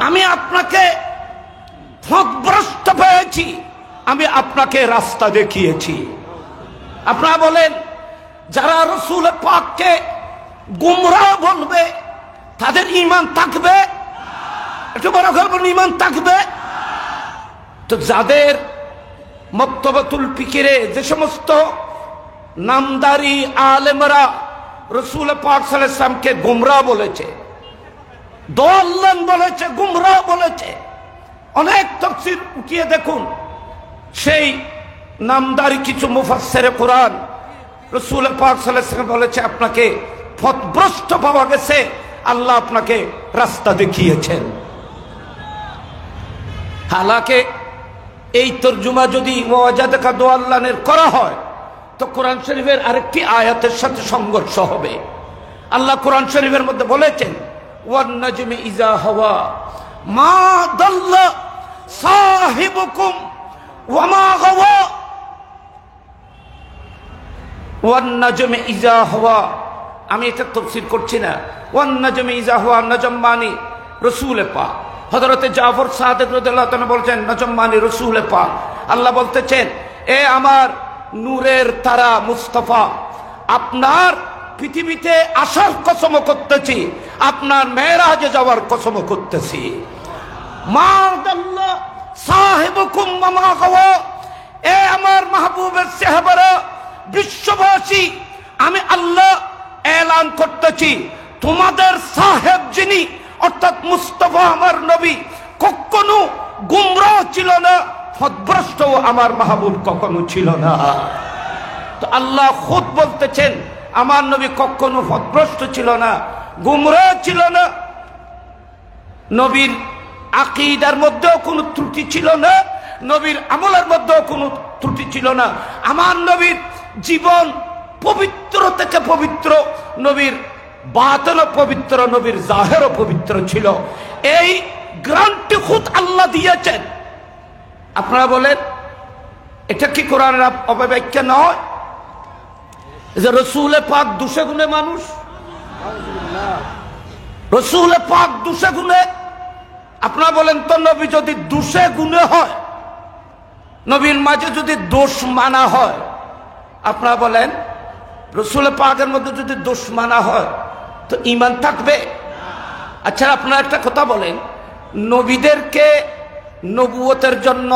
আমি আপনাকে পথভ্রষ্ট পেয়েছি, আমি আপনাকে রাস্তা দেখিয়েছি। আপনারা বলেন যারা রাসূল পাককে গোমরাহ বলবে তাদের ঈমান থাকবে? একটু বড় করে বলুন, ঈমান থাকবে? তো যাদের মক্তবাতুল ফিকিরে যে সমস্ত নামদারি আলেমরা রাসূল পাক সাল্লাল্লাহু আলাইহি ওয়াসাল্লামকে গোমরাহ বলেছে, দাল্লান বলেছে, গোমরাহ বলেছে, অনেক তাফসীর উঠিয়ে দেখুন, সেই নামদারি কিছু মুফাসসিরে কোরআন রাসূল পাক সাল্লাল্লাহু আলাইহি ওয়াসাল্লাম বলেছে আপনাকে পথভ্রষ্ট পাওয়া গেছে, আল্লাহ আপনাকে রাস্তা দেখিয়েছেন। হালাকে এই তরজমা যদি ওয়াজাদাকা দাল্লানের করা হয় তো কোরআন শরীফের আরেকটি আয়াতের সাথে সংঘর্ষ হবে। আল্লাহ কোরআন শরীফের মধ্যে বলেছেন ওয়ান নাজমি ইযা হাওয়া মা দাল্লা সাহিবুকুম ওয়া মা গাওয়া, ওয়ান নাজমি ইযা হাওয়া, আমি এটা তাফসীর করছি না, ওয়ান নাজমি ইযা হাওয়া, নজম মানে রাসূল পাক। হযরতে জাফর সাদিক রাদিয়াল্লাহু তাআলা বলেছেন নজম মানে রাসূল পাক। আল্লাহ বলতেছেন এ আমার নূরের তারা মুস্তাফা, আপনার পৃথিবীতে আসার কসম করতেছি, আপনার মেরাজে যাওয়ার কসম করতেছি। মা দাল্লা সাহিবুকুম ওয়া মা গাওয়া, এ আমার মাহবুবের সাহাবারা, বিশ্ববাসী, আমি আল্লাহ এলান করতেছি তোমাদের সাহেব যিনি অর্থাৎ মুস্তাফা আমার নবী কখনো গুমরাহ ছিল না, পথভ্রষ্ট আমার মাহবুব কখনো ছিল না। তো আল্লাহ খুদ বলতেছেন আমার নবী কখনো পথভ্রষ্ট ছিল না, গুমরাহ ছিল না, নবীর আকীদার মধ্যেও কোনো ত্রুটি ছিল না, নবীর আমলের মধ্যেও কোনো ত্রুটি ছিল না। আমার নবীর জীবন পবিত্র থেকে পবিত্র, নবীর বাতিনও পবিত্র, নবীর জাহেরও পবিত্র ছিল। এই গ্যারান্টি খুদ আল্লাহ দিয়েছেন। আপনারা বলেন এটা কি কোরআনের অপব্যাখ্যা নয় যে রাসূল পাক দুশে গুণে মানুষ? রাসূল পাক দুশে গুণে? আপনারা বলেন তো নবী যদি দুশে গুণে হয়, নবীর মাঝে যদি দোষ মানা হয়, আপনারা বলেন রাসূল পাকের মধ্যে যদি দোষ মানা হয় তো ঈমান থাকবে? আচ্ছা আপনারা একটা কথা বলেন, নবীদেরকে নবুয়তের জন্য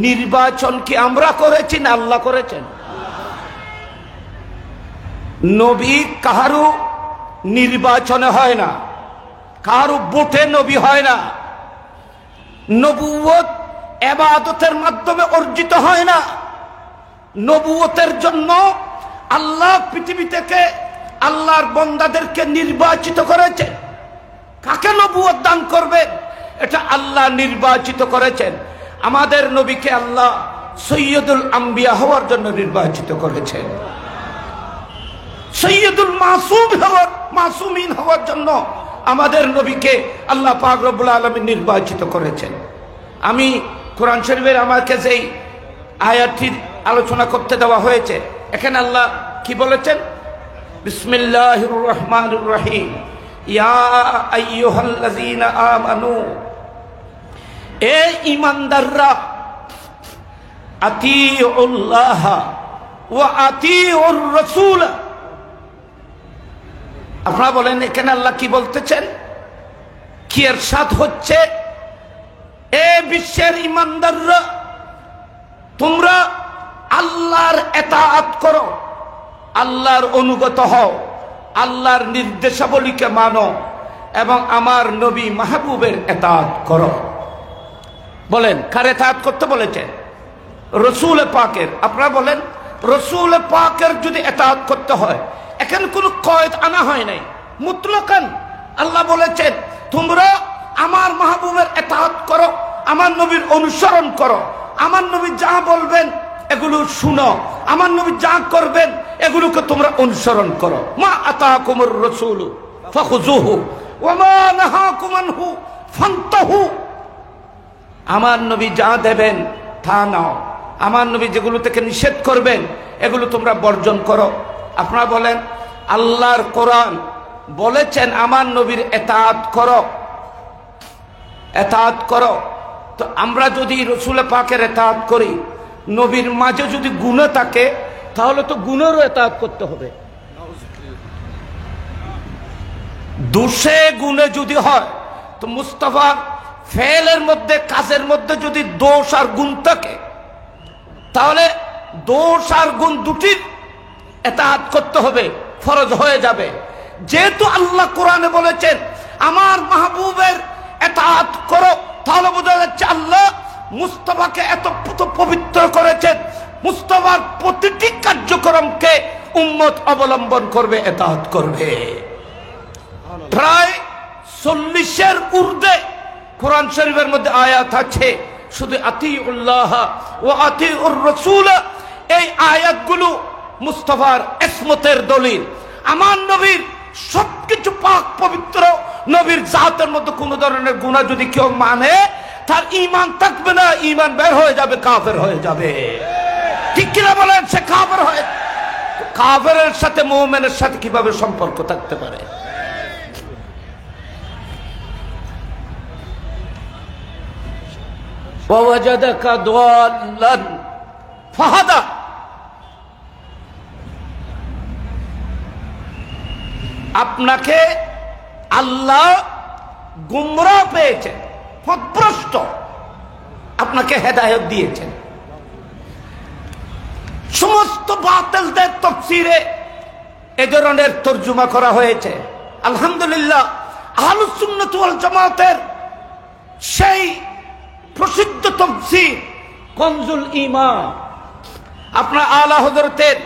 নির্বাচন কি আমরা করেছি না আল্লাহ করেছেন? নবী কাহারু নির্বাচনে হয় না, কাহারু ভোটে নবী হয় না, নবুয়ত ইবাদতের মাধ্যমে অর্জিত হয় না। নবুয়তের জন্য আল্লাহ পৃথিবী থেকে আল্লাহর বান্দাদেরকে নির্বাচিত করেছেন। কাকে নবুয়ত দান করবেন এটা আল্লাহ নির্বাচিত করেছেন। আমাদের নবীকে আল্লাহ সৈয়দুল আম্বিয়া হওয়ার জন্য নির্বাচিত করেছেন, সৈয়দুল মাসুমিন হওয়ার জন্য আমাদের নবীকে আল্লাহ পাক রব্বুল আলামিন নির্বাচিত করেছেন। আমি কোরআন শরীফের আমাকে যেই আয়াতটির আলোচনা করতে দেওয়া হয়েছে, এখানে আল্লাহ কি বলেছেন? বিসমিল্লাহির রহমানির রহিম, ইয়া আইয়ুহাল্লাযীনা আমানু, এ ঈমানদাররা, আতিউল্লাহ ওয়া আতিউর রাসূল। আপনারা বলেন এখানে আল্লাহ কি বলতেছেন? কি ইরশাদ হচ্ছে? এ বিশ্বের ঈমানদাররা, তোমরা আল্লাহর ইতাআত করো, আল্লাহর অনুগত হও, আল্লাহর নির্দেশাবলীকে মানো, এবং আমার নবী মাহবুবের এতাআত করো। বলেন কার এতাআত করতে বলেছেন? রসুল পাকের। আপনারা বলেন রসুল পাকের যদি এতাআত করতে হয়, এখানে কোনো কয়েদ আনা হয় নাই, মুতলাকান আল্লাহ বলেছেন তোমরা আমার মাহবুবের এতাআত করো, আমার নবীর অনুসরণ করো, আমার নবী যা বলবেন এগুলো শুনো, আমার নবী যা করবেন এগুলোকে তোমরা অনুসরণ করো। মা আতাকুমুর রাসূলু ফাখুযুহু ওয়া মা নাহাকুম আনহু ফান্তাহু। আমার নবী যা দেবেন তা নাও, আমার নবী যেগুলো থেকে নিষেধ করবেন এগুলো তোমরা বর্জন করো। আপনারা বলেন আল্লাহর কোরআন বলেছেন আমার নবীর এতাআত করো, এতাআত করো। তো আমরা যদি রসুল পাকের এতাআত করি, নবীর মাঝে যদি গুনাহ থাকে তাহলে তো গুনাহরও এতাআত করতে হবে। দোষে গুণে যদি হয় তো মুস্তাফার ফেলের মধ্যে কাজের মধ্যে যদি দোষ আর গুণ থাকে তাহলে দোষ আর গুণ দুটির এতাআত করতে হবে, ফরজ হয়ে যাবে। যেহেতু আল্লাহ কোরআনে বলেছেন আমার মাহবুবের এতাআত করো, তাহলে বোঝা যাচ্ছে আল্লাহ মুস্তাফাকে এত পবিত্র করেছেন, মুস্তাফার প্রতিটি কার্যক্রমকে উম্মত অবলম্বন করবে, এতাআত করবে। প্রায় 40-এর ঊর্ধ্বে কোরআন শরীফের মধ্যে আয়াত আছে শুধু আতিউল্লাহ ওয়া আতিউর রাসূল। এই আয়াতগুলো মুস্তাফার ইসমতের দলিল। আমার নবীর সবকিছু পাক পবিত্র, নবীর জাতের মধ্যে কোন ধরনের গুনাহ যদি কেউ মানে তার ঈমান থাকবে না, ঈমান বের হয়ে যাবে, কাফের হয়ে যাবে। ঠিক কিনা বলেন? সে কাফের হয়। কাফেরের সাথে মুমিনের সাথে কিভাবে সম্পর্ক থাকতে পারে? ওয়াজাদাকা দাল্লান ফাহাদা। আপনাকে আল্লাহ গুমরাহ পেয়েছেন, পথভ্রষ্ট, আপনাকে হেদায়েত দিয়েছেন। সমস্ত বাতিলদের তাফসীরে এ ধরনের তরজমা করা হয়েছে। আলহামদুলিল্লাহ আহলুস সুন্নাত ওয়াল জামাতের সেই প্রসিদ্ধ তাফসীর কনজুল ঈমান, আপনার আলা হযরতের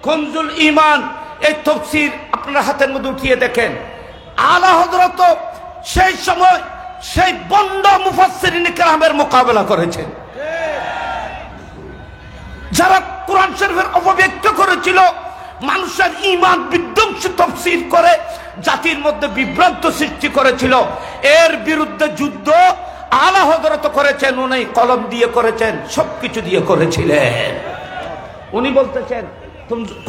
কনজুল ঈমান এই তাফসীর আপনার হাতের মধ্যে উঠিয়ে দেখেন। আলা হযরত সেই সময় সেই বন্ড মুফাসসিরিন কিরামের মোকাবেলা করেছেন, যারা কোরআন শরীফের অপব্যাখ্যা করেছিল, মানুষের ঈমান বিধ্বংসী তাফসীর করে জাতির মধ্যে বিভ্রান্ত সৃষ্টি করেছিল। এর বিরুদ্ধে যুদ্ধ আলা হযরত করেছেন, উনি কলম দিয়ে করেছেন, সবকিছু দিয়ে করেছিলেন। উনি বলতেছেন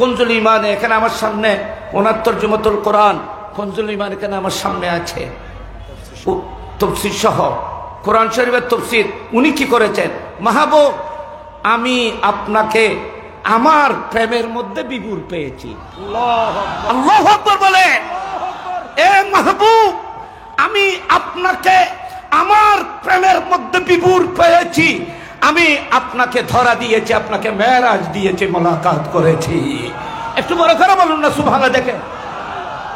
কনজুল ঈমান এখানে আমার সামনে, ওনার তরজমাতুল কোরআন কনজুল ঈমান এখানে আমার সামনে আছে, তাফসীর সহ কোরআন শরীফের তাফসীর। উনি কি করেছেন? মাহবুব আমি আপনাকে আমার প্রেমের মধ্যে বিভোর পেয়েছি। আল্লাহু আকবার বলেন। এ মাহবুব আমি আপনাকে আমার প্রেমের মধ্যে বিভোর পেয়েছি, আমি আপনাকে ধরা দিয়েছি, আপনাকে মেরাজ দিয়েছি, মোলাকাত করেছি। একটু বড় করে বলুন না সুবহানাল্লাহ। দেখেন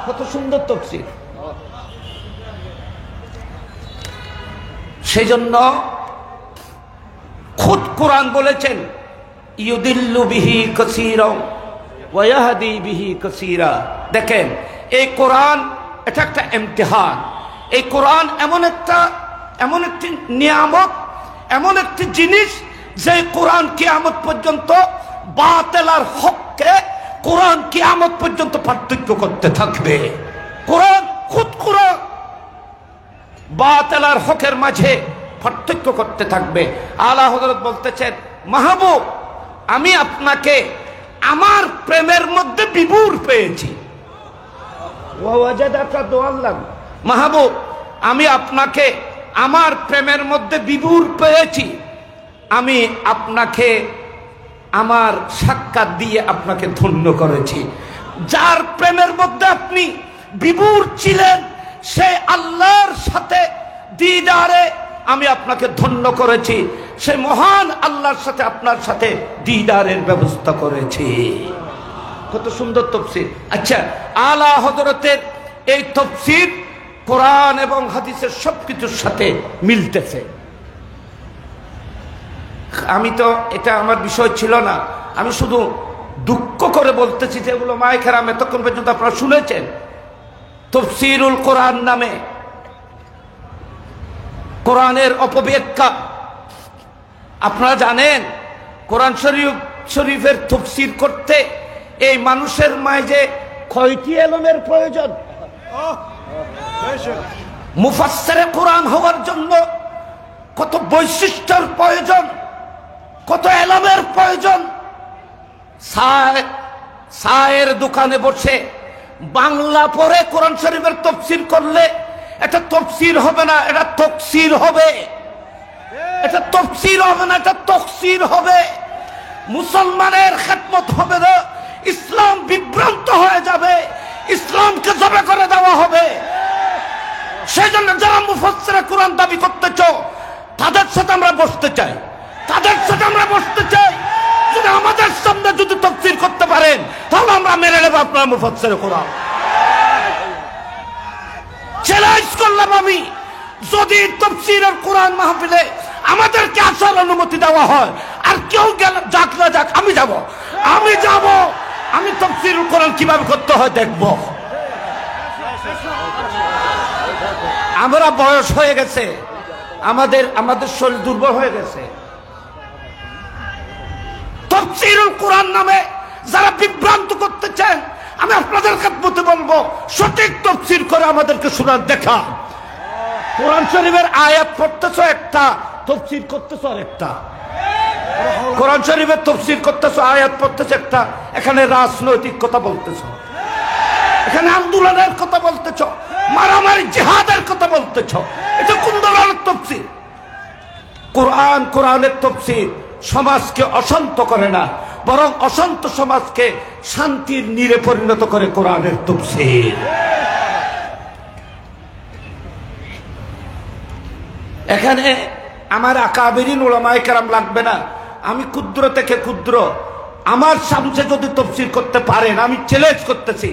কত সুন্দর তাফসীর। সেই জন্য খুদ কোরআন বলেছেন ইউদিল্লু বিহি কাসীরা ওয়া ইয়াহদি বিহি কাসীরা। দেখেন এই কোরআন এটা একটা ইমতিহান। এই কোরআন এমন একটি নিয়ামত, এমন একটি জিনিস যে কোরআন কিয়ামত পর্যন্ত বাতিল আর হককে কোরআন কিয়ামত পর্যন্ত পার্থক্য করতে থাকবে। কোরআন খুদ কোরআন বাতিল আর হকের মাঝে পার্থক্য করতে থাকবে। আলা হযরত বলতেছেন মাহবুব আমি আপনাকে আমার প্রেমের মধ্যে বিভোর পেয়েছি। ওয়াজাদাকা দাল্লান। মাহবুব আমি আপনাকে আমার প্রেমের মধ্যে বিভোর পেয়েছি, আমি আপনাকে আমার সাক্ষাৎ দিয়ে আপনাকে ধন্য করেছি। যার প্রেমের মধ্যে আপনি বিভোর ছিলেন সে আল্লাহর সাথে দিদারে আমি আপনাকে ধন্য করেছি, সে মহান আল্লাহর সাথে আপনার সাথে দিদারের ব্যবস্থা করেছি। কত সুন্দর তাফসীর। আচ্ছা আলা হযরতের এই তাফসীর কোরআন এবং হাদিসের সবকিছুর সাথে মিলতেছে। আমি তো এটা আমার বিষয় ছিল না, আমি শুধু দুঃখ করে বলতেছি যেগুলো মায়েখারাম এতক্ষণ পর্যন্ত আপনারা শুনেছেন। তাফসীরুল কোরআন নামে কোরআনের অপব্যাখ্যা। আপনারা জানেন কোরআন শরীফের তাফসীর করতে এই মানুষের মাঝে কয়টি ইলমের প্রয়োজন? মুফাসসিরে কোরআন হওয়ার জন্য কত বৈশিষ্ট্যের প্রয়োজন, কত ইলমের প্রয়োজন। চায়ের দোকানে বসে বাংলা পড়ে কোরআন শরীফের তাফসীর করলে এটা তাফসীর হবে না, এটা তাফসীর হবে। এটা তাফসীর হবে না, এটা তাফসীর হবে। মুসলমানের খেদমত হবে না, ইসলাম বিভ্রান্ত হয়ে যাবে, ইসলামকে জবে করে দেওয়া হবে। সেই জন্য যারা মুফাসসিরে কোরআন দাবি করতেছ তাদের সাথে আমরা বসতে চাই, তাদের সাথে আমরা বসতে চাই। যদি আমাদের সামনে যদি তাফসীর করতে পারেন তাহলে আমরা মেনে নেব আপনার মুফাসসিরে কোরআন। চ্যালেঞ্জ করলাম আমি, যদি তাফসীরের কোরআন মাহফিলে আমাদেরকে আসার অনুমতি দেওয়া হয়, আর কেউ গেল যাক না যাক, আমি যাব, আমি যাব, আমি তাফসীরুল কোরআন কিভাবে করতে হয় দেখব। আমরা বয়স হয়ে গেছে, আমাদের শরীর দুর্বল হয়ে গেছে। তাফসীরুল কোরআন নামে যারা বিভ্রান্ত করতে চান, আমি আপনাদের খেদমতে বলবো সঠিক তাফসীর করে আমাদেরকে শোনার দেখা। কোরআন শরীফের আয়াত পড়তেছো একটা, তাফসীর করতেছো আরেকটা। কোরআন শরীফের তাফসীর করতেছো, আয়াত পড়তেছো একটা, এখানে রাজনৈতিক কথা বলতেছো, এখানে আন্দোলনের কথা বলতেছো, মারামারি জিহাদের কথা বলতেছো। এটা কোন ধরনের তাফসীর? কোরআনের তাফসীর সমাজকে অশান্ত করে না, বরং অশান্ত সমাজকে শান্তির নীড়ে পরিণত করে কোরআনের তাফসীর। এখানে আমার আকাবিরিন উলামায়ে কেরাম লাগবে না, আমি ক্ষুদ্র থেকে ক্ষুদ্র, আমার সামনে যদি তাফসীর করতে পারেন, আমি চ্যালেঞ্জ করতেছি,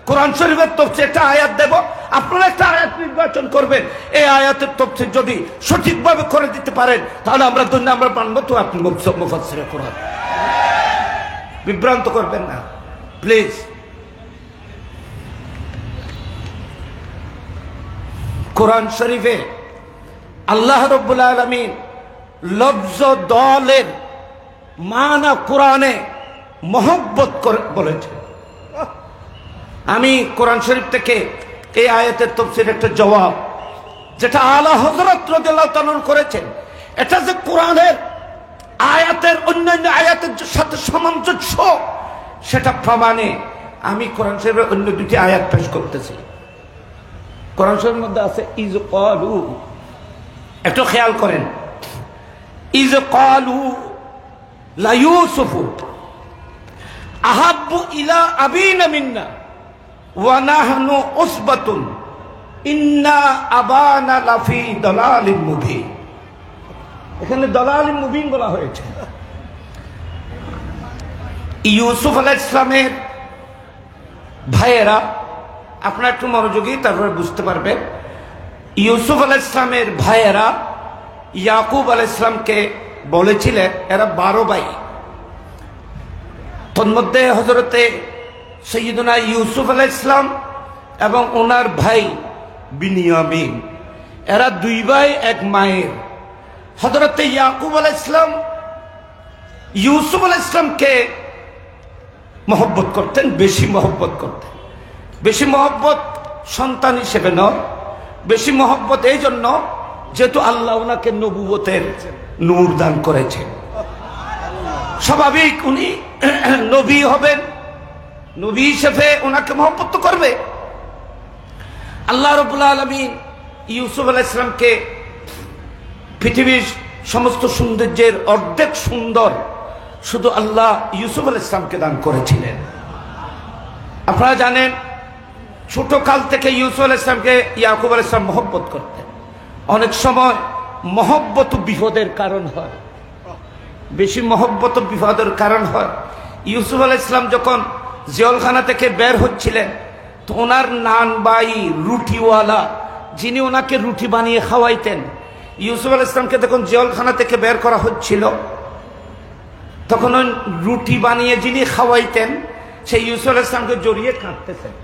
কোরআন শরীফের তাফসীর একটা আয়াত দেব, আপনারা একটা আয়াত নির্বাচন করবেন, এই আয়াতের তাফসীর যদি সঠিকভাবে করে দিতে পারেন তাহলে আমরা দুনিয়া আমরা মানব। তো আপনি মুফাসসিরে কোরআন বিভ্রান্ত করবেন না প্লিজ। কোরআন শরীফে আল্লাহ রাব্বুল আলামিন লফজ দলের মানা কোরআনে মহব্বত করে বলেছে। আমি কোরআন শরীফ থেকে এই আয়াতের তাফসীর একটা জবাব, যেটা আলা হযরত রাদিয়াল্লাহু তাআলা করেছেন, এটা যে কোরআনের আয়াতের অন্যান্য আয়াতের সাথে সামঞ্জস্য, সেটা প্রমাণে আমি কোরআন শরীফের অন্য দুটি আয়াত পেশ করতেছি। কোরআন শরীফের মধ্যে আছে ইজ ক্বালু, একটু খেয়াল করেন, ইজ ক্বালু লা ইউসুফু আহাব্বু ইলা আবিনা মিন্না ওয়া নাহনু উসবাতুন ইন্না আবানা লাফি দালালিন মুবিন। এখানে দালালিন মুবিন বলা হয়েছে। ইউসুফ আলাইহিস সালামের ভাইয়েরা, আপনারা একটু মনোযোগী তারপরে বুঝতে পারবেন। ইউসুফ আলাইহিস সালামের ভাইয়েরা ইয়াকুব আলাইহিস সালামকে বলেছিলেন, এরা 12 ভাই, তন্মধ্যে হযরতে সাইয়্যিদুনা ইউসুফ আলাইহিস সালাম এবং ওনার ভাই বিনিয়ামিন, এরা 2 ভাই 1 মায়ের। হযরতে ইয়াকুব আলাইহিস সালাম ইউসুফ আলাইহিস সালামকে মহব্বত করতেন, বেশি মহব্বত করতেন। বেশি মহব্বত সন্তান হিসেবে নয়, বেশি মহব্বত এই জন্য যেহেতু আল্লাহ ওনাকে নবুয়তের নূর দান করেছেন। স্বাভাবিক উনি নবী হবেন, নবী হিসেবে ওনাকে মহব্বত করবে। আল্লাহ রাব্বুল আলামিন ইউসুফ আলাইহিস সালামকে পৃথিবীর সমস্ত সৌন্দর্যের অর্ধেক সুন্দর শুধু আল্লাহ ইউসুফ আলাইহিস সালামকে দান করেছিলেন। আপনারা জানেন ছোট কাল থেকে ইউসুফ আলাইহিস সালামকে ইয়াকুব আলাইহিস সালাম মহব্বত করতেন। অনেক সময় মহব্বত বিপদের কারণ হয়, বেশি মহব্বত বিপদের কারণ হয়। ইউসুফ আলাইহিস সালাম যখন জেলখানা থেকে বের হচ্ছিলেন তো ওনার নানবাই রুটিওয়ালা যিনি ওনাকে রুটি বানিয়ে খাওয়াইতেন, ইউসুফ আলাইহিস সালামকে যখন জেলখানা থেকে বের করা হচ্ছিল, তখন ওই রুটি বানিয়ে যিনি খাওয়াইতেন সেই ইউসুফ আলাইহিস সালামকে জড়িয়ে কাঁদতেছেন,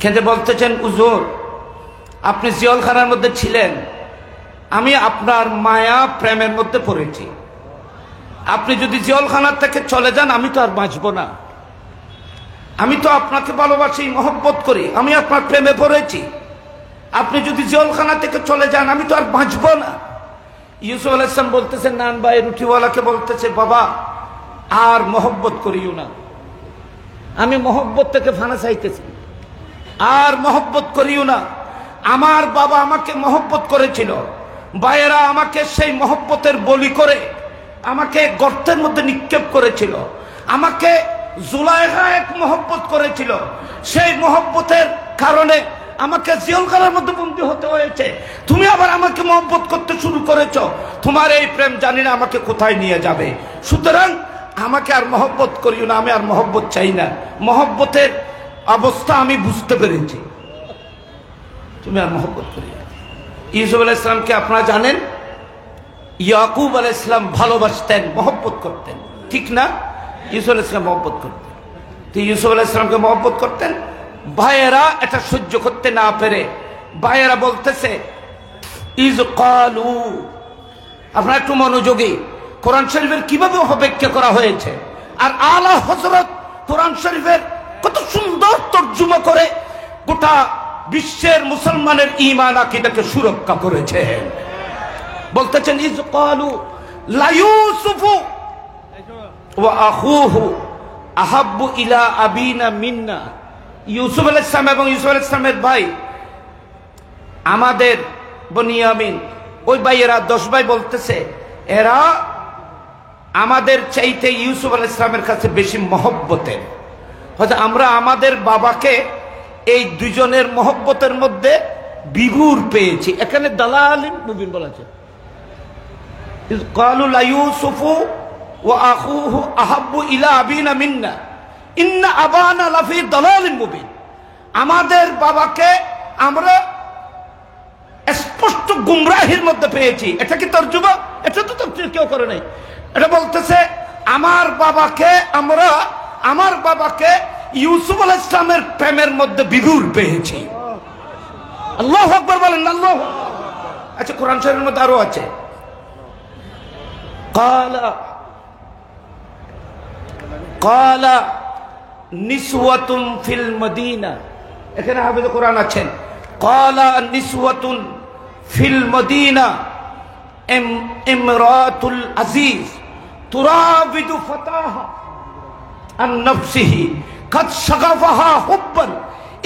কেঁদে বলতেছেন, হুজুর আপনি জেলখানার মধ্যে ছিলেন, আমি আপনার মায়া প্রেমের মধ্যে পড়েছি, আপনি যদি জেলখানার থেকে চলে যান আমি তো আর বাঁচব না, আমি তো আপনাকে ভালোবাসি, মহব্বত করি, আমি আপনার প্রেমে পড়েছি, আপনি যদি জেলখানা থেকে চলে যান আমি তো আর বাঁচব না। ইউসুফ আলাইহিস সালাম বলতেছেন, নান ভাই রুটিওয়ালাকে বলতেছে, বাবা আর মহব্বত করিও না, আমি মহব্বত থেকে ফানা চাইতেছি, আর মহব্বত করিও না, আমার বাবা আমাকে মহব্বত করেছিল, ভাইয়েরা আমাকে সেই মহব্বতের বলি করে আমাকে গর্তের মধ্যে নিক্ষেপ করেছিল, আমাকে জুলাইখা এক মহব্বত করেছিল, সেই মহব্বতের কারণে আমাকে জেলখানার মধ্যে বন্দী হতে হয়েছে, তুমি আবার আমাকে মহব্বত করতে শুরু করেছো, তোমার এই প্রেম জানি না আমাকে কোথায় নিয়ে যাবে, সুতরাং আমাকে আর মহব্বত করিও না, আমি আর মহব্বত চাই না, মহব্বতের অবস্থা আমি বুঝতে পেরেছি, তুমি আর মহব্বত করিও না। ইউসুফ আলাইহিস সালামকে আপনারা জানেন, ইয়াকুব আলাইহিস সালাম ভালোবাসতেন, মহব্বত করতেন, ঠিক না? ইউসুফ আলাইহিস সালাম মহব্বত করতেন, তো ইউসুফ আলাইহিস সালামকে মহব্বত করতেন। ভাইয়েরা এটা সহ্য করতে না পেরে ভাইয়েরা বলতেছে, ইজ ক্বালু, আপনারা একটু মনোযোগী, কোরআন শরীফের কিভাবে অপব্যাখ্যা করা হয়েছে, আর আলা হযরত কোরআন শরীফের কত সুন্দর তর্জমা করে গোটা বিশ্বের মুসলমানের ঈমান আকীদাকে সুরক্ষা করেছে। বলতেছেন, ইজ ক্বালু লা ইউসুফু ওয়া আখুহু আহাব্বু ইলা আবিনা মিন্না, ইউসুফ আলাইহিস সালাম এবং ইউসুফ আলাইহিস সালামের ভাই আমাদের বনিয়ামিন, ওই ভাইয়েরা 10 ভাই বলতেছে, এরা আমাদের চাইতে ইউসুফ আলাইহিস সালামের কাছে বেশি মহব্বতের, হয়তো আমরা আমাদের বাবাকে এই দুজনের মহব্বতের মধ্যে বিভুর পেয়েছি। এখানে দালালিন মুবিন বলা আছে, ইজ ক্বালু লা ইউসুফু ওয়া আখুহু আহাব্বু ইলা আবিনা মিন্না ইন্না আবানা লাফি দালালিন মুবিন, আমাদের বাবাকে আমরা স্পষ্ট গুমরাহির মধ্যে পেয়েছি। এটা কি তরজমা? এটা তো তাফসীর কেউ করে নাই। এটা বলতেছে আমার বাবাকে ইউসুফ আলাইহিস সালামের প্রেমের মধ্যে বিভোর পেয়েছি। আল্লাহু আকবার বলেন, আল্লাহু আকবার। আচ্ছা, কোরআন শরীফের মধ্যে আরো আছে, ক্বালা নিসওয়াতুন ফিল মদিনা, এখানে হাফেজ কোরআন আছেন, ক্বালা নিসওয়াতুন ফিল মদিনা ইমরাতুল আজিজ তুরাবিদু ফাতাহা আন নাফসিহি কাদ শাগাফাহা হুব্বান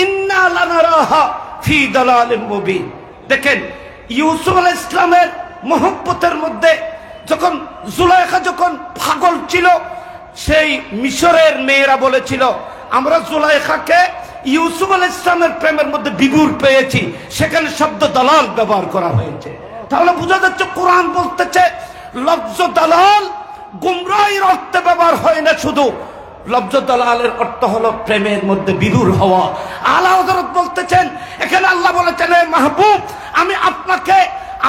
ইন্না লানারাহা ফি দালালিন মুবিন। দেখেন, ইউসুফ আলাইহিস সালামের মহব্বতের মধ্যে যখন জুলাইখা যখন পাগল ছিল, সেই মিশরের মেয়েরা বলেছিল আমরা জুলাইখাকে ইউসুফ আলাইহিস সালামের প্রেমের মধ্যে বিভোর পেয়েছি, সেখানে শব্দ দালাল ব্যবহার করা হয়েছে। তাহলে বোঝা যাচ্ছে কোরআন বলতেছে লফজ দালাল গুমরাহির অর্থে ব্যবহার হয় না, শুধু লফজ দালালের অর্থ হলো প্রেমের মধ্যে বিভোর হওয়া। আলা হযরত বলতেছেন, এখানে আল্লাহ বলেছেন, হে মাহবুব আমি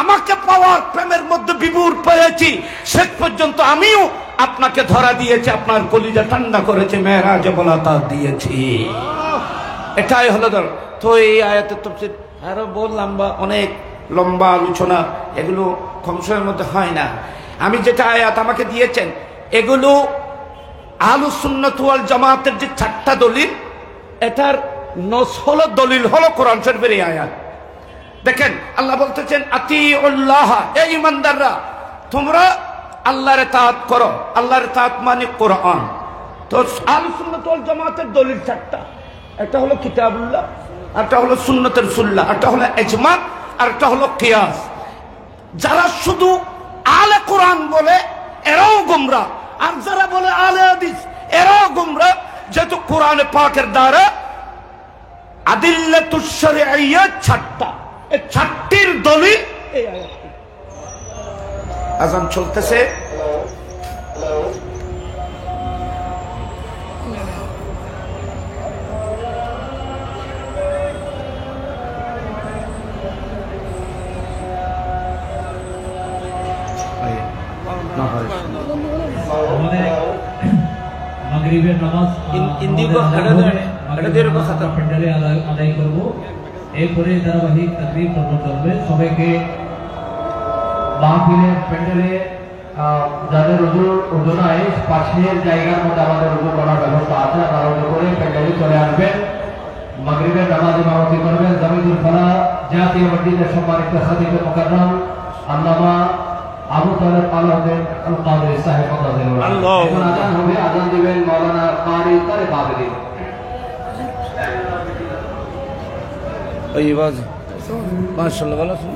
আমাকে পাওয়ার প্রেমের মধ্যে বিভোর পেয়েছি, শেষ পর্যন্ত আমিও আপনাকে ধরা দিয়েছি, আপনার কলিজা ঠান্ডা করেছে, মেরাজে বলাকাত দিয়েছি। এটাই হলো ধর। তো এই আয়াতের তাফসীর আরো বললাম, বা অনেক লম্বা আলোচনা, এগুলো কম সময়ের মধ্যে হয় না। আমি যেটা আয়াত আমাকে দিয়েছেন, এগুলো আহলুস সুন্নাত ওয়াল জামাতের যে 4টা দলিল, এটার 9 দলিল হলো কোরআন শরীফের এই আয়াত। দেখেন, আল্লাহ বলতেছেন আতিউল্লাহ, এই ঈমানদাররা তোমরা আল্লাহর ইতাআত করো। আল্লাহর ইতাআত মানে কোরআন। তো আহলুস সুন্নাত ওয়াল জামাতের দলিল 4টা, একটা হলো কিতাবুল্লাহ, একটা হলো সুন্নাতুর রাসূলুল্লাহ, একটা হলো ইজমা, আর একটা হলো কিয়াস। যারা শুধু আলে কোরআন বলে এরাও গোমরাহ, আর যারা বলে আলে হাদিস এরাও গোমরাহ, যেহেতু কোরআনে পাকের দ্বারা আদিল্লাতুশ শরঈয়্যা 4টা, এই 4টির দলিল এই আয়াতটি। আযান চলতেছে, আমাদের মাগরিবের নামাজ প্যান্ডেলে আদায় করব, এরপরে ধারাবাহিক তাকরীর পর্ব চলবে। সবাইকে মাহফিলের প্যান্ডেলে যাদের উজু নাই পাশের জায়গার মধ্যে আমাদের উজু করার ব্যবস্থা আছে, আপনারা উজু করে প্যান্ডেলে চলে আসবেন। মাগরিবের নামাজ ইমামতি করবেন জামিদুল ফালাহ জাতীয় মসজিদের সম্মানিত খতিব মুকাররম আল্লামা আবু তালেব আলাউদ্দিন আল কাদরি সাহেব রাদিয়াল্লাহু আনহু। এখন আযান হবে, আযান দিবেন মাওলানা কারি তারেক আবেদী। এই বাজ মাশাআল্লাহ ভালো আছেন।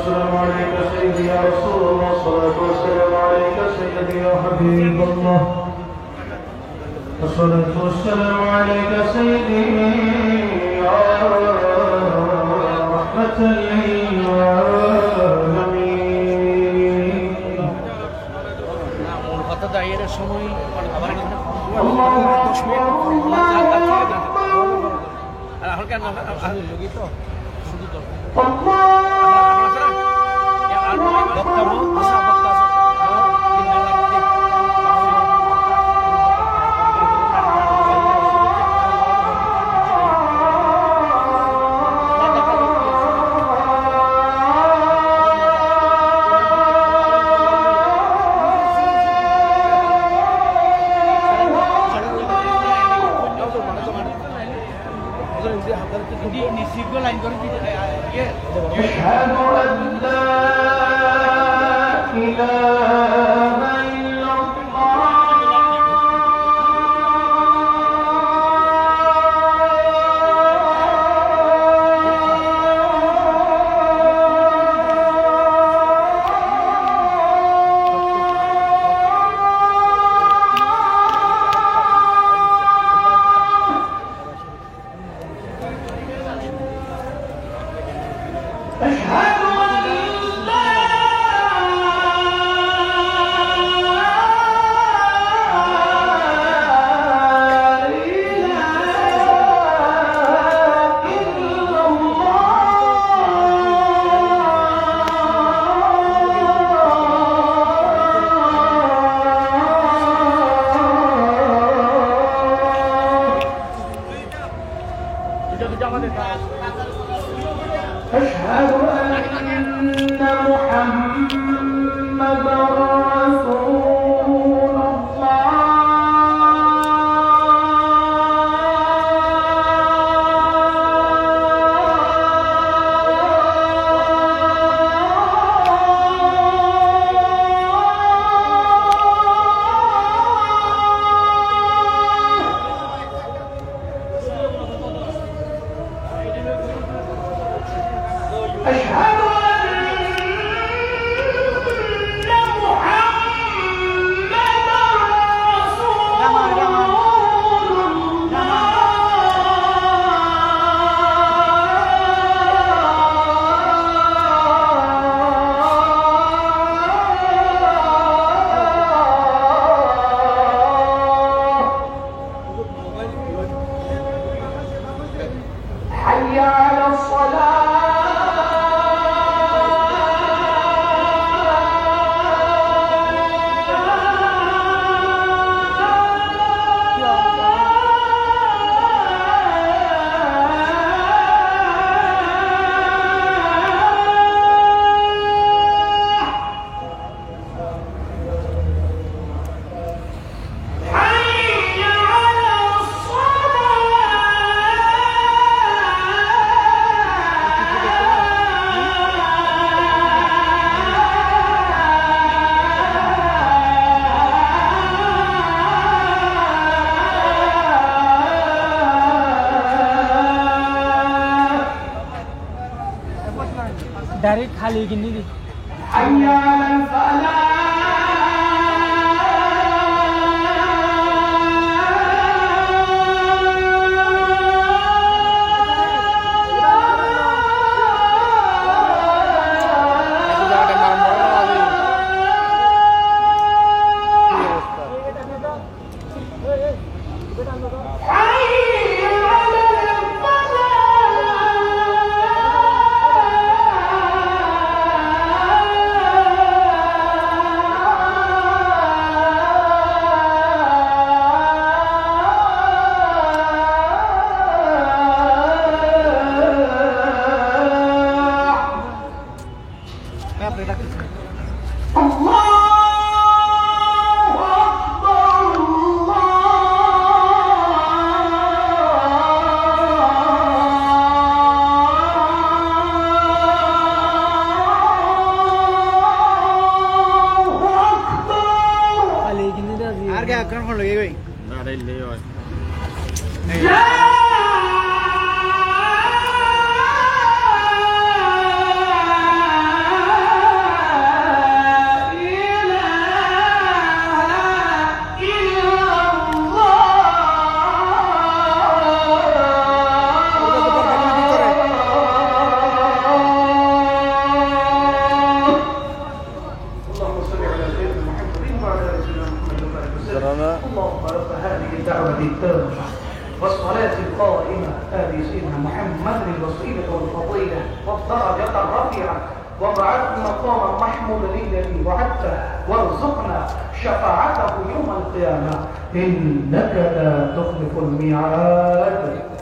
السلام عليك سيدي يا رسول الله، الصلاة والسلام عليك سيدي يا حبيب الله، الصلاة والسلام عليك سيدي يا رحمة للعالمين. أشهد أن لا إله إلا أشهد أن محمدا رسول أشهد حي على الصلاة. حي على الصلاة. ডাইরেক্ট খালি কিনে দি حي على الفلاح اللهم رب هذه الدعوة التامة والصلاة القائمة آتي سيدنا محمد الوسيلة والفضيلة والدرجة الرفيعة وابعثه مقاما محمودا الذي وعدته وارزقنا شفاعته يوم القيامة إنك لا تخلف الميعاد.